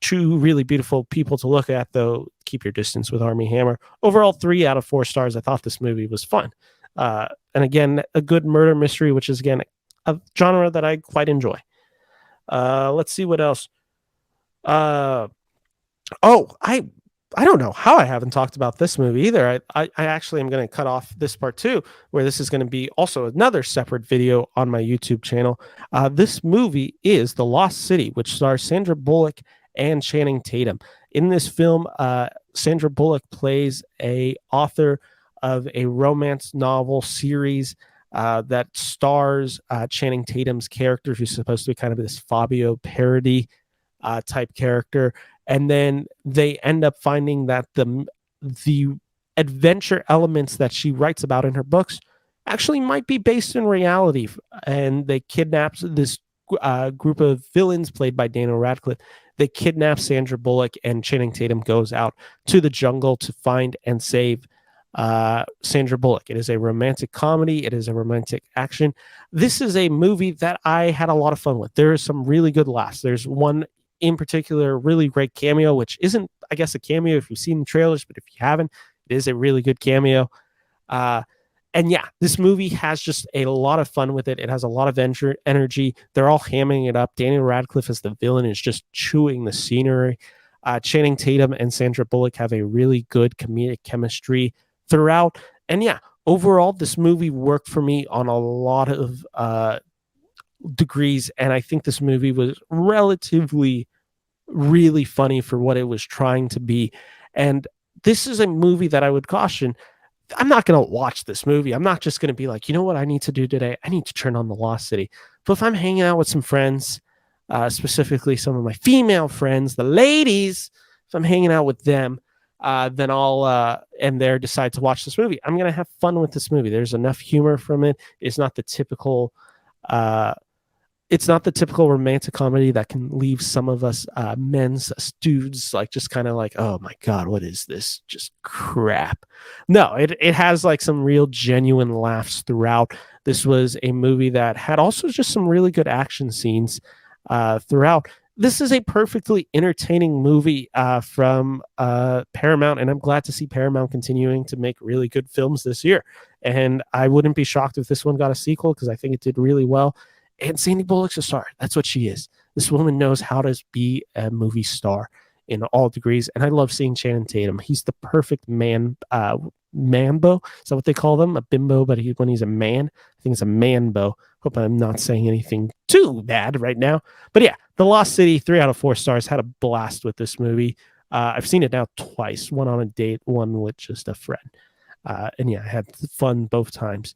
two really beautiful people to look at, though keep your distance with Armie Hammer. Overall, 3 out of 4 stars. I thought this movie was fun. And again, a good murder mystery, which is, again, a genre that I quite enjoy. Let's see what else. I don't know how I haven't talked about this movie either. I actually am going to cut off this part too, where this is going to be also another separate video on my YouTube channel. This movie is The Lost City, which stars Sandra Bullock and Channing Tatum. In this film, Sandra Bullock plays a author of a romance novel series that stars Channing Tatum's character, who's supposed to be kind of this Fabio parody type character. And then they end up finding that the adventure elements that she writes about in her books actually might be based in reality. And they kidnap this group of villains played by Daniel Radcliffe. They kidnap Sandra Bullock, and Channing Tatum goes out to the jungle to find and save Sandra Bullock. It is a romantic comedy. It is a romantic action. This is a movie that I had a lot of fun with. There is some really good laughs. There's one in particular really great cameo, which isn't, I guess, a cameo if you've seen the trailers, but if you haven't, it is a really good cameo. And yeah, this movie has just a lot of fun with it. It has a lot of energy. They're all hamming it up. Daniel Radcliffe as the villain is just chewing the scenery. Channing Tatum and Sandra Bullock have a really good comedic chemistry throughout. And yeah, overall, this movie worked for me on a lot of degrees, and I think this movie was relatively really funny for what it was trying to be. And this is a movie that I would caution, I'm not going to watch this movie. I'm not just going to be like, you know what I need to do today? I need to turn on The Lost City. But if I'm hanging out with some friends, specifically some of my female friends, the ladies, if I'm hanging out with them, then I'll and they decide to watch this movie, I'm going to have fun with this movie. There's enough humor from it. It's not the typical romantic comedy that can leave some of us men's dudes like just kind of like, oh my God, what is this? Just crap. No, it has like some real genuine laughs throughout. This was a movie that had also just some really good action scenes throughout. This is a perfectly entertaining movie from Paramount, and I'm glad to see Paramount continuing to make really good films this year. And I wouldn't be shocked if this one got a sequel, because I think it did really well. And Sandy Bullock's a star. That's what she is. This woman knows how to be a movie star in all degrees. And I love seeing Channing Tatum. He's the perfect mambo. Is that what they call them? A bimbo, but when he's a man, I think it's a manbo. Hope I'm not saying anything too bad right now. But yeah, The Lost City, 3 out of 4 stars. Had a blast with this movie. I've seen it now twice. One on a date, one with just a friend. And yeah, I had fun both times.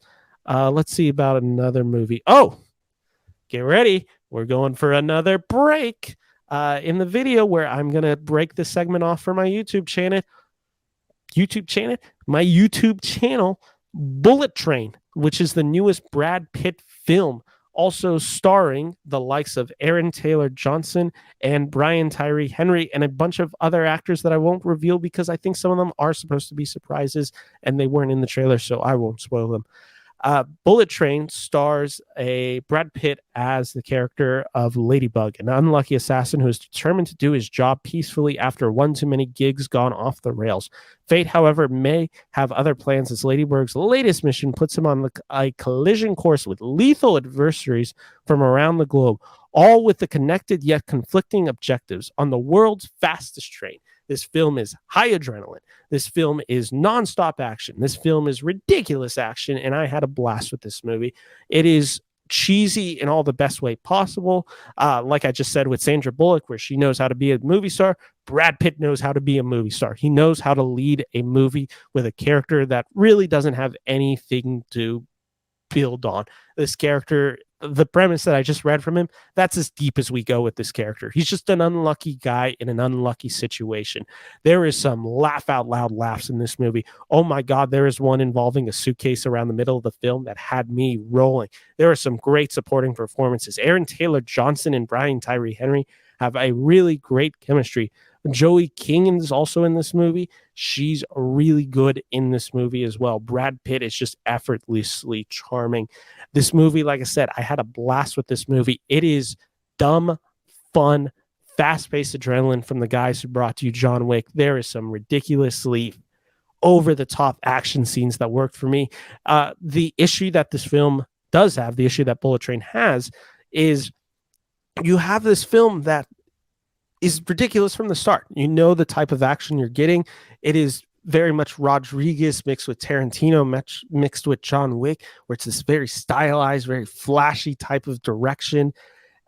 Let's see about another movie. Oh, get ready. We're going for another break in the video where I'm going to break this segment off for my YouTube channel. My YouTube channel, Bullet Train, which is the newest Brad Pitt film, also starring the likes of Aaron Taylor Johnson and Brian Tyree Henry and a bunch of other actors that I won't reveal because I think some of them are supposed to be surprises and they weren't in the trailer, so I won't spoil them. Bullet Train stars a Brad Pitt as the character of Ladybug, an unlucky assassin who is determined to do his job peacefully after one too many gigs gone off the rails. Fate, however, may have other plans as Ladybug's latest mission puts him on a collision course with lethal adversaries from around the globe, all with the connected yet conflicting objectives on the world's fastest train. This film is high adrenaline. This film is nonstop action. This film is ridiculous action, and I had a blast with this movie. It is cheesy in all the best way possible. Like I just said with Sandra Bullock, where she knows how to be a movie star, Brad Pitt knows how to be a movie star. He knows how to lead a movie with a character that really doesn't have anything to build on. This character, the premise that I just read from him, that's as deep as we go with this character. He's just an unlucky guy in an unlucky situation. There is some laugh out loud laughs in this movie. Oh my God, there is one involving a suitcase around the middle of the film that had me rolling. There are some great supporting performances. Aaron Taylor Johnson and Brian Tyree Henry have a really great chemistry. Joey King is also in this movie. She's really good in this movie as well. Brad Pitt is just effortlessly charming. This movie, like I said, I had a blast with this movie. It is dumb, fun, fast-paced adrenaline from the guys who brought you John Wick. There is some ridiculously over-the-top action scenes that worked for me. The issue that this film does have, the issue that Bullet Train has, is you have this film that is ridiculous from the start. You know the type of action you're getting. It is very much Rodriguez mixed with Tarantino, mixed with John Wick, where it's this very stylized, very flashy type of direction.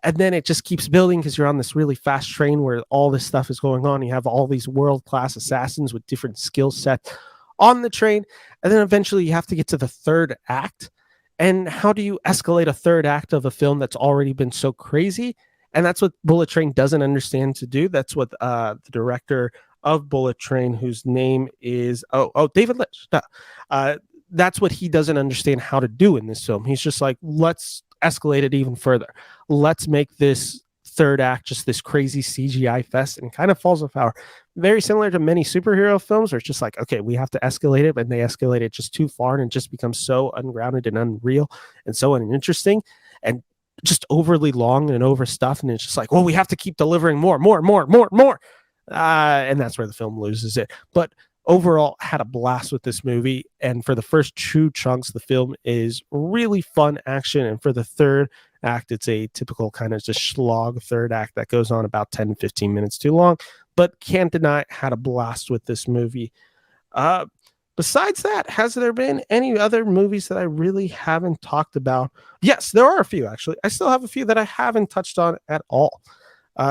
And then it just keeps building because you're on this really fast train where all this stuff is going on. You have all these world-class assassins with different skill sets on the train. And then eventually you have to get to the third act. And how do you escalate a third act of a film that's already been so crazy? And that's what Bullet Train doesn't understand to do. That's what the director of Bullet Train, whose name is David Lynch. That's what he doesn't understand how to do in this film. He's just like, let's escalate it even further. Let's make this third act just this crazy CGI fest, and it kind of falls off our very similar to many superhero films where it's just like, okay, we have to escalate it, but they escalate it just too far and it just becomes so ungrounded and unreal and so uninteresting and just overly long and overstuffed. And it's just like, well, we have to keep delivering more. And that's where the film loses it. But overall, had a blast with this movie. And for the first two chunks, the film is really fun action. And for the third act, it's a typical kind of just slog third act that goes on about 10 to 15 minutes too long. But can't deny, had a blast with this movie. Besides that, has there been any other movies that I really haven't talked about? Yes, there are a few, actually. I still have a few that I haven't touched on at all.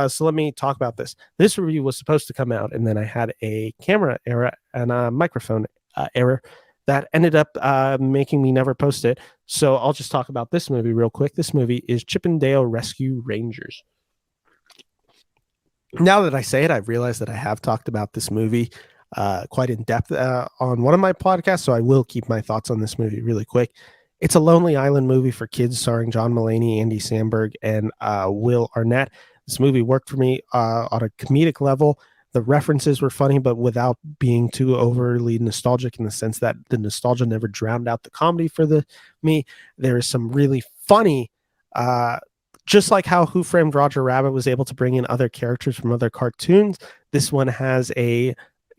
So let me talk about this. This review was supposed to come out, and then I had a camera error and a microphone error that ended up making me never post it. So I'll just talk about this movie real quick. This movie is Chip 'n Dale Rescue Rangers. Now that I say it, I've realized that I have talked about this movie quite in depth on one of my podcasts, so I will keep my thoughts on this movie really quick. It's a Lonely Island movie for kids starring John Mulaney, Andy Samberg, and Will Arnett. This movie worked for me on a comedic level. The references were funny, but without being too overly nostalgic, in the sense that the nostalgia never drowned out the comedy for me. There is some really funny, just like how Who Framed Roger Rabbit was able to bring in other characters from other cartoons. This one has a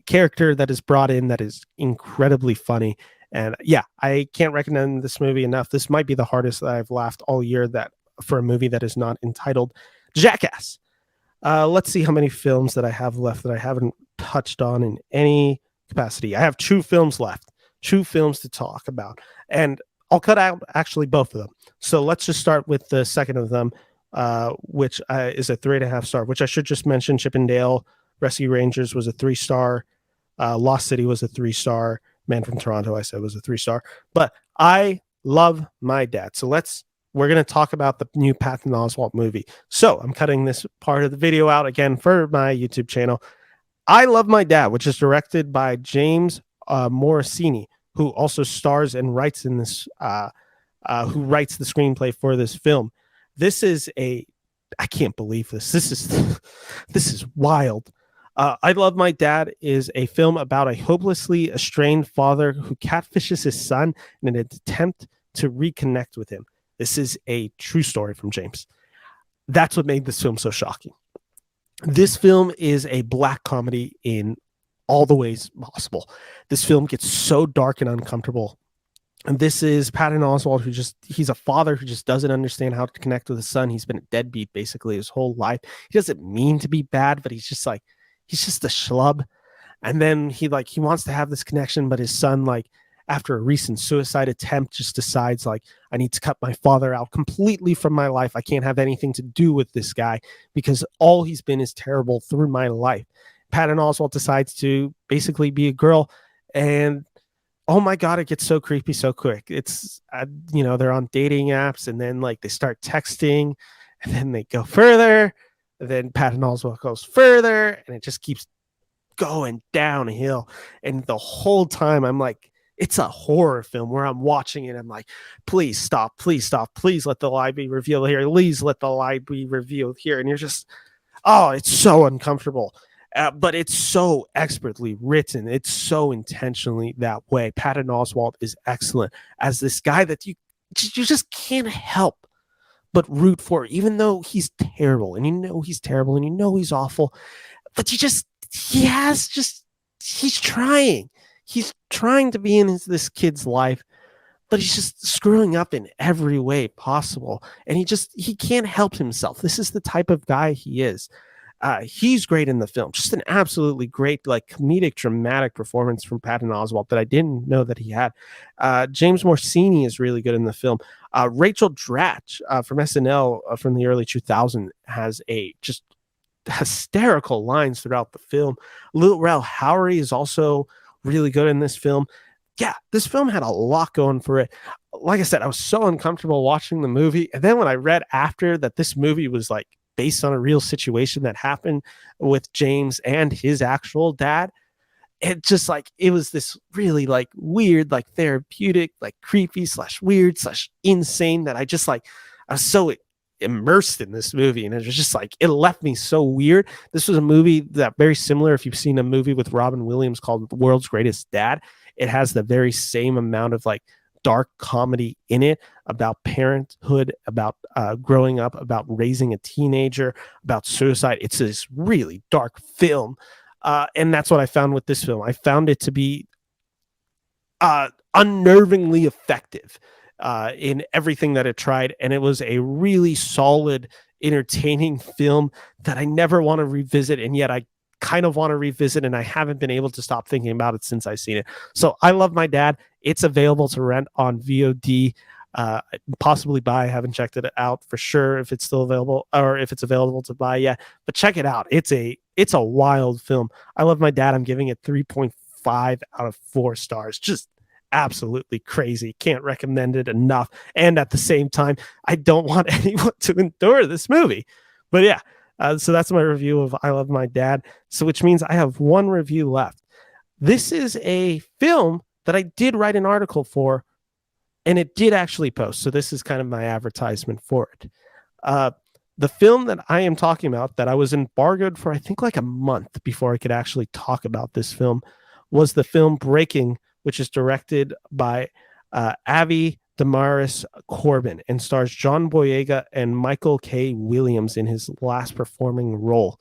character that is brought in that is incredibly funny. And yeah, I can't recommend this movie enough. This might be the hardest that I've laughed all year that for a movie that is not entitled Jackass. Let's see how many films that I have left that I haven't touched on in any capacity. I have 2 films left, 2 films to talk about, and I'll cut out actually both of them. So let's just start with the second of them, which is a 3.5 star, which I should just mention. Chip 'n Dale Rescue Rangers was a 3-star. Lost City was a 3-star. Man from Toronto, I said, was a 3-star. But I love my dad. So we're going to talk about the new Patton Oswalt movie. So I'm cutting this part of the video out again for my YouTube channel. I Love My Dad, which is directed by James Morosini, who also stars and writes in this, who writes the screenplay for this film. This is I can't believe this. This is wild. I Love My Dad is a film about a hopelessly estranged father who catfishes his son in an attempt to reconnect with him. This is a true story from James. That's what made this film so shocking. This film is a black comedy in all the ways possible. This film gets so dark and uncomfortable. And this is Patton Oswalt, he's a father who just doesn't understand how to connect with his son. He's been a deadbeat basically his whole life. He doesn't mean to be bad, but he's just a schlub. And then he wants to have this connection, but his son, after a recent suicide attempt, just decides I need to cut my father out completely from my life. I can't have anything to do with this guy because all he's been is terrible through my life. Patton Oswalt decides to basically be a girl, and oh my God, it gets so creepy so quick. It's, they're on dating apps, and then they start texting, and then they go further, and then Patton Oswalt goes further, and it just keeps going downhill. And the whole time I'm like, it's a horror film where I'm watching it. I'm like, please stop, please stop, please let the lie be revealed here. Please let the lie be revealed here. And you're just, oh, it's so uncomfortable. but it's so expertly written. It's so intentionally that way. Patton Oswalt is excellent as this guy that you just can't help but root for, even though he's terrible, and you know he's terrible, and you know he's awful, but he's trying. He's trying to be in this kid's life, but he's just screwing up in every way possible. And he can't help himself. This is the type of guy he is. He's great in the film. Just an absolutely great, like, comedic, dramatic performance from Patton Oswalt that I didn't know that he had. James Morsini is really good in the film. Rachel Dratch from SNL from the early 2000s has a just hysterical lines throughout the film. Lil Rel Howery is also really good in this film. Yeah, this film had a lot going for it. Like I said, I was so uncomfortable watching the movie. And then when I read after that this movie was like based on a real situation that happened with James and his actual dad, it was this really like weird, like therapeutic, like creepy / weird / insane that I was so immersed in this movie, and it was just like, it left me so weird. This was a movie that very similar, if you've seen a movie with Robin Williams called The World's Greatest Dad, it has the very same amount of like dark comedy in it about parenthood, about growing up, about raising a teenager, about suicide. It's this really dark film. And that's what I found with this film. I found it to be unnervingly effective in everything that it tried. And it was a really solid, entertaining film that I never want to revisit. And yet I kind of want to revisit, and I haven't been able to stop thinking about it since I've seen it. So I Love My Dad. It's available to rent on VOD, possibly buy. I haven't checked it out for sure if it's still available or if it's available to buy yet, but check it out. It's a wild film. I Love My Dad. I'm giving it 3.5 out of 4 stars. Just absolutely crazy. Can't recommend it enough. And at the same time, I don't want anyone to endure this movie. But yeah, so that's my review of I Love My Dad. So which means I have one review left. This is a film that I did write an article for, and it did actually post. So this is kind of my advertisement for it. The film that I am talking about, that I was embargoed for, I think, like a month before I could actually talk about this film, was the film Breaking, which is directed by Avi Damaris Corbin and stars John Boyega and Michael K. Williams in his last performing role.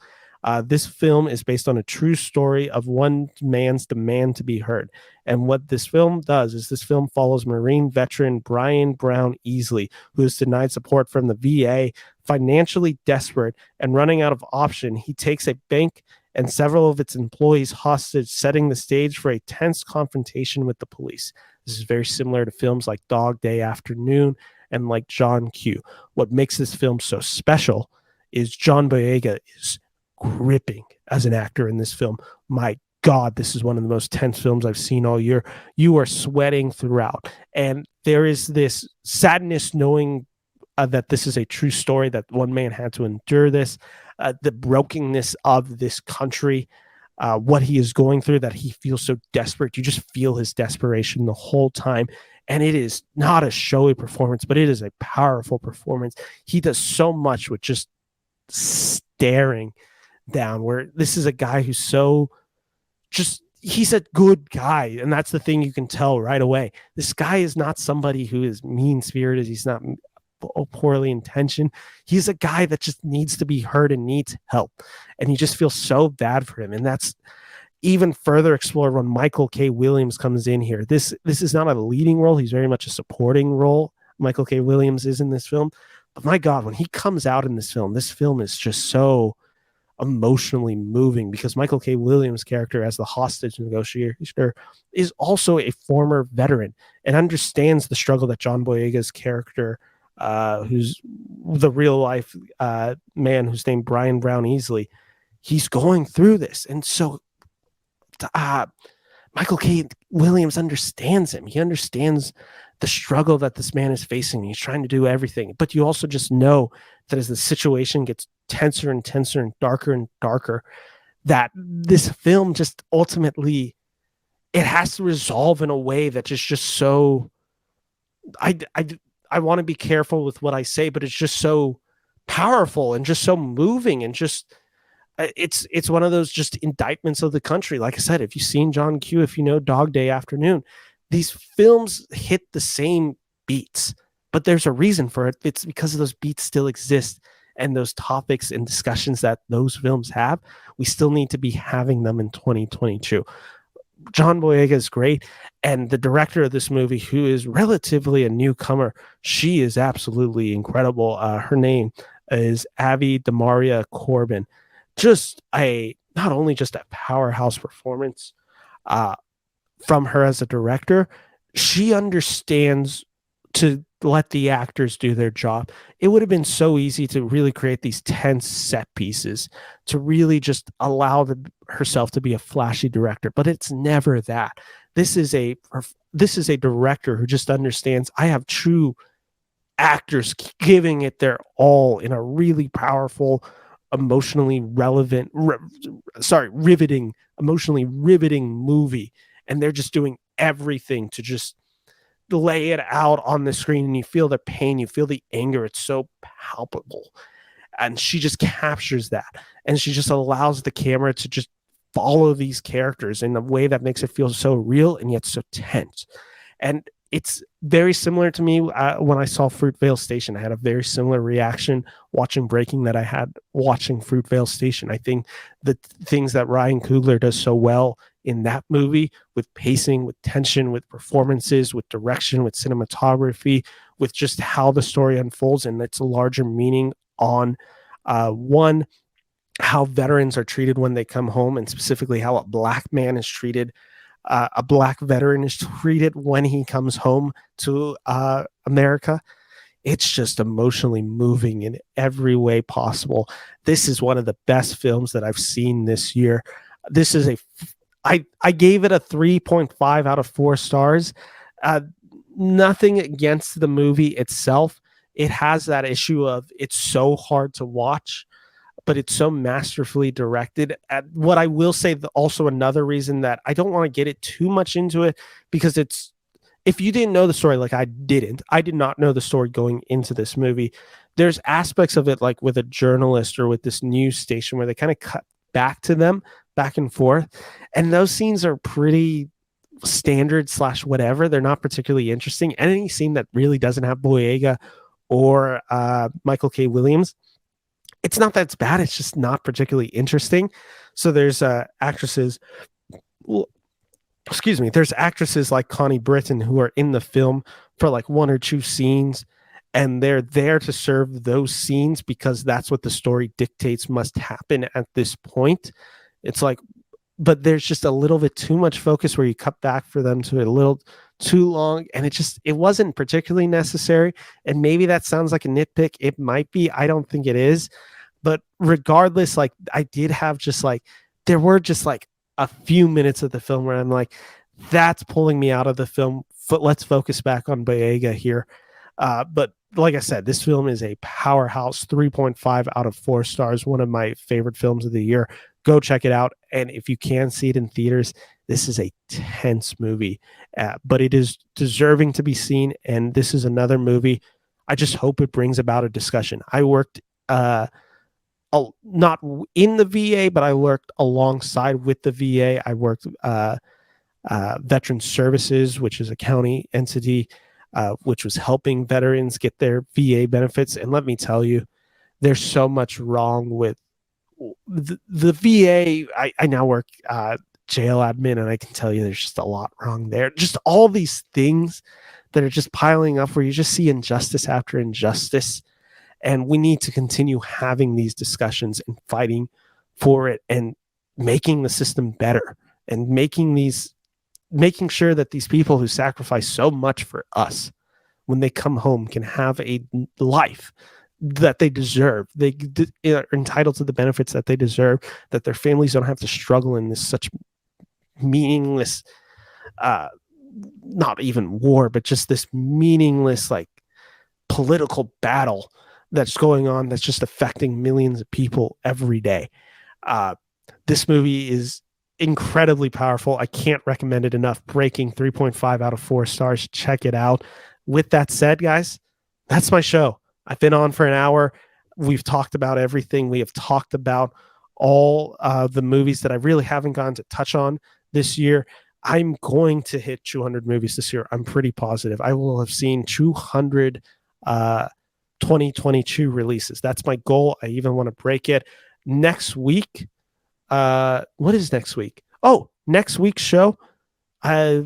This film is based on a true story of one man's demand to be heard. And what this film does is this film follows Marine veteran Brian Brown Easley, who is denied support from the VA, financially desperate and running out of option. He takes a bank and several of its employees hostage, setting the stage for a tense confrontation with the police. This is very similar to films like Dog Day Afternoon and like John Q. What makes this film so special is John Boyega is gripping as an actor in this film. My God, this is one of the most tense films I've seen all year. You are sweating throughout. And there is this sadness knowing that this is a true story, that one man had to endure this, the brokenness of this country, what he is going through, that he feels so desperate. You just feel his desperation the whole time. And it is not a showy performance, but it is a powerful performance. He does so much with just staring down, where this is a guy who's so he's a good guy. And that's the thing you can tell right away. This guy is not somebody who is mean-spirited. He's not poorly intentioned. He's a guy that just needs to be heard and needs help. And you just feel so bad for him. And that's even further explored when Michael K. Williams comes in here. This is not a leading role. He's very much a supporting role. Michael K. Williams is in this film. But my God, when he comes out in this film is just so emotionally moving, because Michael K. Williams' character as the hostage negotiator is also a former veteran and understands the struggle that John Boyega's character, who's the real life man who's named Brian Brown Easley, he's going through this. And so Michael K. Williams understands him. He understands the struggle that this man is facing. He's trying to do everything. But you also just know that as the situation gets tenser and tenser and darker, that this film just ultimately, it has to resolve in a way that is just so, I want to be careful with what I say, but it's just so powerful and just so moving and just It's one of those just indictments of the country. Like I said, if you've seen John Q, if you know Dog Day Afternoon, these films hit the same beats, but there's a reason for it. It's because those beats still exist, and those topics and discussions that those films have, we still need to be having them in 2022. John Boyega is great, and the director of this movie, who is relatively a newcomer, she is absolutely incredible. Her name is Avi Demaria Corbin. Just a not only just a powerhouse performance uh, from her as a director, she understands to let the actors do their job. It would have been so easy to really create these tense set pieces, to really just allow herself to be a flashy director, but it's never that. This is a director who just understands I have true actors giving it their all in a really powerful, emotionally relevant, riveting, emotionally riveting movie, and they're just doing everything to just lay it out on the screen, and you feel the pain, you feel the anger. It's so palpable, and she just captures that, and she just allows the camera to just follow these characters in a way that makes it feel so real and yet so tense. And it's very similar to me when I saw Fruitvale Station. I had a very similar reaction watching Breaking that I had watching Fruitvale Station. I think the things that Ryan Coogler does so well in that movie, with pacing, with tension, with performances, with direction, with cinematography, with just how the story unfolds and its larger meaning on one, how veterans are treated when they come home, and specifically how a black man is treated, a black veteran is treated when he comes home to America. It's just emotionally moving in every way possible. This is one of the best films that I've seen this year. This is I gave it a 3.5 out of 4 stars. Nothing against the movie itself. It has that issue of it's so hard to watch, but it's so masterfully directed. What I will say, also another reason that I don't want to get it too much into it, because it's, if you didn't know the story, like I did not know the story going into this movie. There's aspects of it, like with a journalist or with this news station, where they kind of cut back to them, back and forth. And those scenes are pretty standard / whatever. They're not particularly interesting. Any scene that really doesn't have Boyega or Michael K. Williams, it's not that it's bad. It's just not particularly interesting. So there's actresses, there's actresses like Connie Britton who are in the film for like 1 or 2 scenes, and they're there to serve those scenes because that's what the story dictates must happen at this point. It's like, but there's just a little bit too much focus where you cut back for them to a little too long, and it wasn't particularly necessary. And maybe that sounds like a nitpick. It might be. I don't think it is. But regardless, like I did have just like, there were just like a few minutes of the film where I'm like, that's pulling me out of the film. Let's focus back on Boyega here. But like I said, this film is a powerhouse, 3.5 out of 4 stars, one of my favorite films of the year. Go check it out. And if you can see it in theaters, this is a tense movie, but it is deserving to be seen. And this is another movie. I just hope it brings about a discussion. I worked not in the VA, but I worked alongside with the VA. I worked Veteran Services, which is a county entity, which was helping veterans get their VA benefits. And let me tell you, there's so much wrong with the VA. I now work jail admin, and I can tell you there's just a lot wrong there. Just all these things that are just piling up where you just see injustice after injustice. And we need to continue having these discussions and fighting for it and making the system better and making sure that these people who sacrifice so much for us, when they come home, can have a life that they deserve. They are entitled to the benefits that they deserve, that their families don't have to struggle in this such meaningless, not even war, but just this meaningless, like, political battle that's going on, that's just affecting millions of people every day. This movie is incredibly powerful. I can't recommend it enough. Breaking, 3.5 out of 4 stars. Check it out. With that said, guys, that's my show. I've been on for an hour. We've talked about everything. We have talked about all the movies that I really haven't gotten to touch on this year. I'm going to hit 200 movies this year. I'm pretty positive. I will have seen 200 2022 releases. That's my goal. I even want to break it. Next week, what is next week? Oh, next week's show, I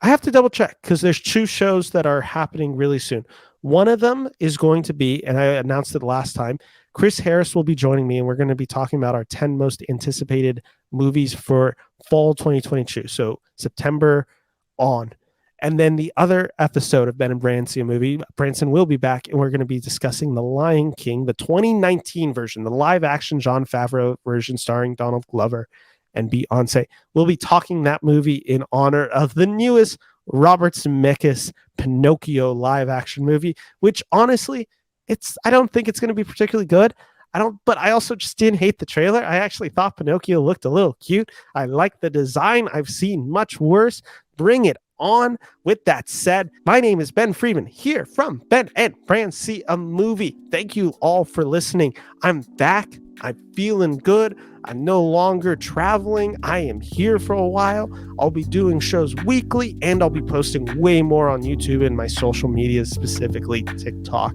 have to double check because there's 2 shows that are happening really soon. One of them is going to be, and I announced it last time, Chris Harris will be joining me, and we're going to be talking about our 10 most anticipated movies for fall 2022. So September on. And then the other episode of Ben and Bran See a Movie, Branson will be back, and we're going to be discussing The Lion King, the 2019 version, the live-action Jon Favreau version starring Donald Glover and Beyoncé. We'll be talking that movie in honor of the newest Robert Zemeckis Pinocchio live-action movie, which honestly, I don't think it's going to be particularly good. But I also just didn't hate the trailer. I actually thought Pinocchio looked a little cute. I like the design. I've seen much worse. Bring it on. With that said, my name is Ben Freeman here from Ben and Bran See a Movie. Thank you all for listening. I'm back. I'm feeling good. I'm no longer traveling. I am here for a while. I'll be doing shows weekly, and I'll be posting way more on YouTube and my social media, specifically TikTok.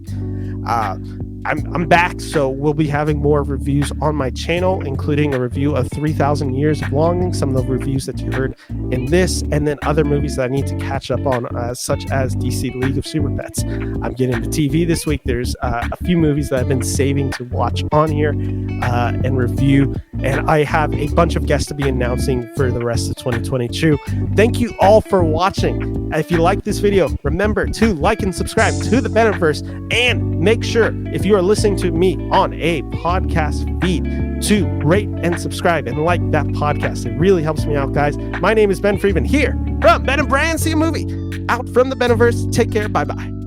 I'm back, so we'll be having more reviews on my channel, including a review of 3,000 Years of Longing, some of the reviews that you heard in this, and then other movies that I need to catch up on, such as DC League of Super Pets. I'm getting to TV this week. There's a few movies that I've been saving to watch on here and review, and I have a bunch of guests to be announcing for the rest of 2022. Thank you all for watching. If you like this video, remember to like and subscribe to the Beneverse, and make sure, if you are listening to me on a podcast feed, to rate and subscribe and like that podcast. It really helps me out, guys. My name is Ben Freeman here from Ben and Bran See a Movie. Out from the Beneverse. Take care. Bye-bye.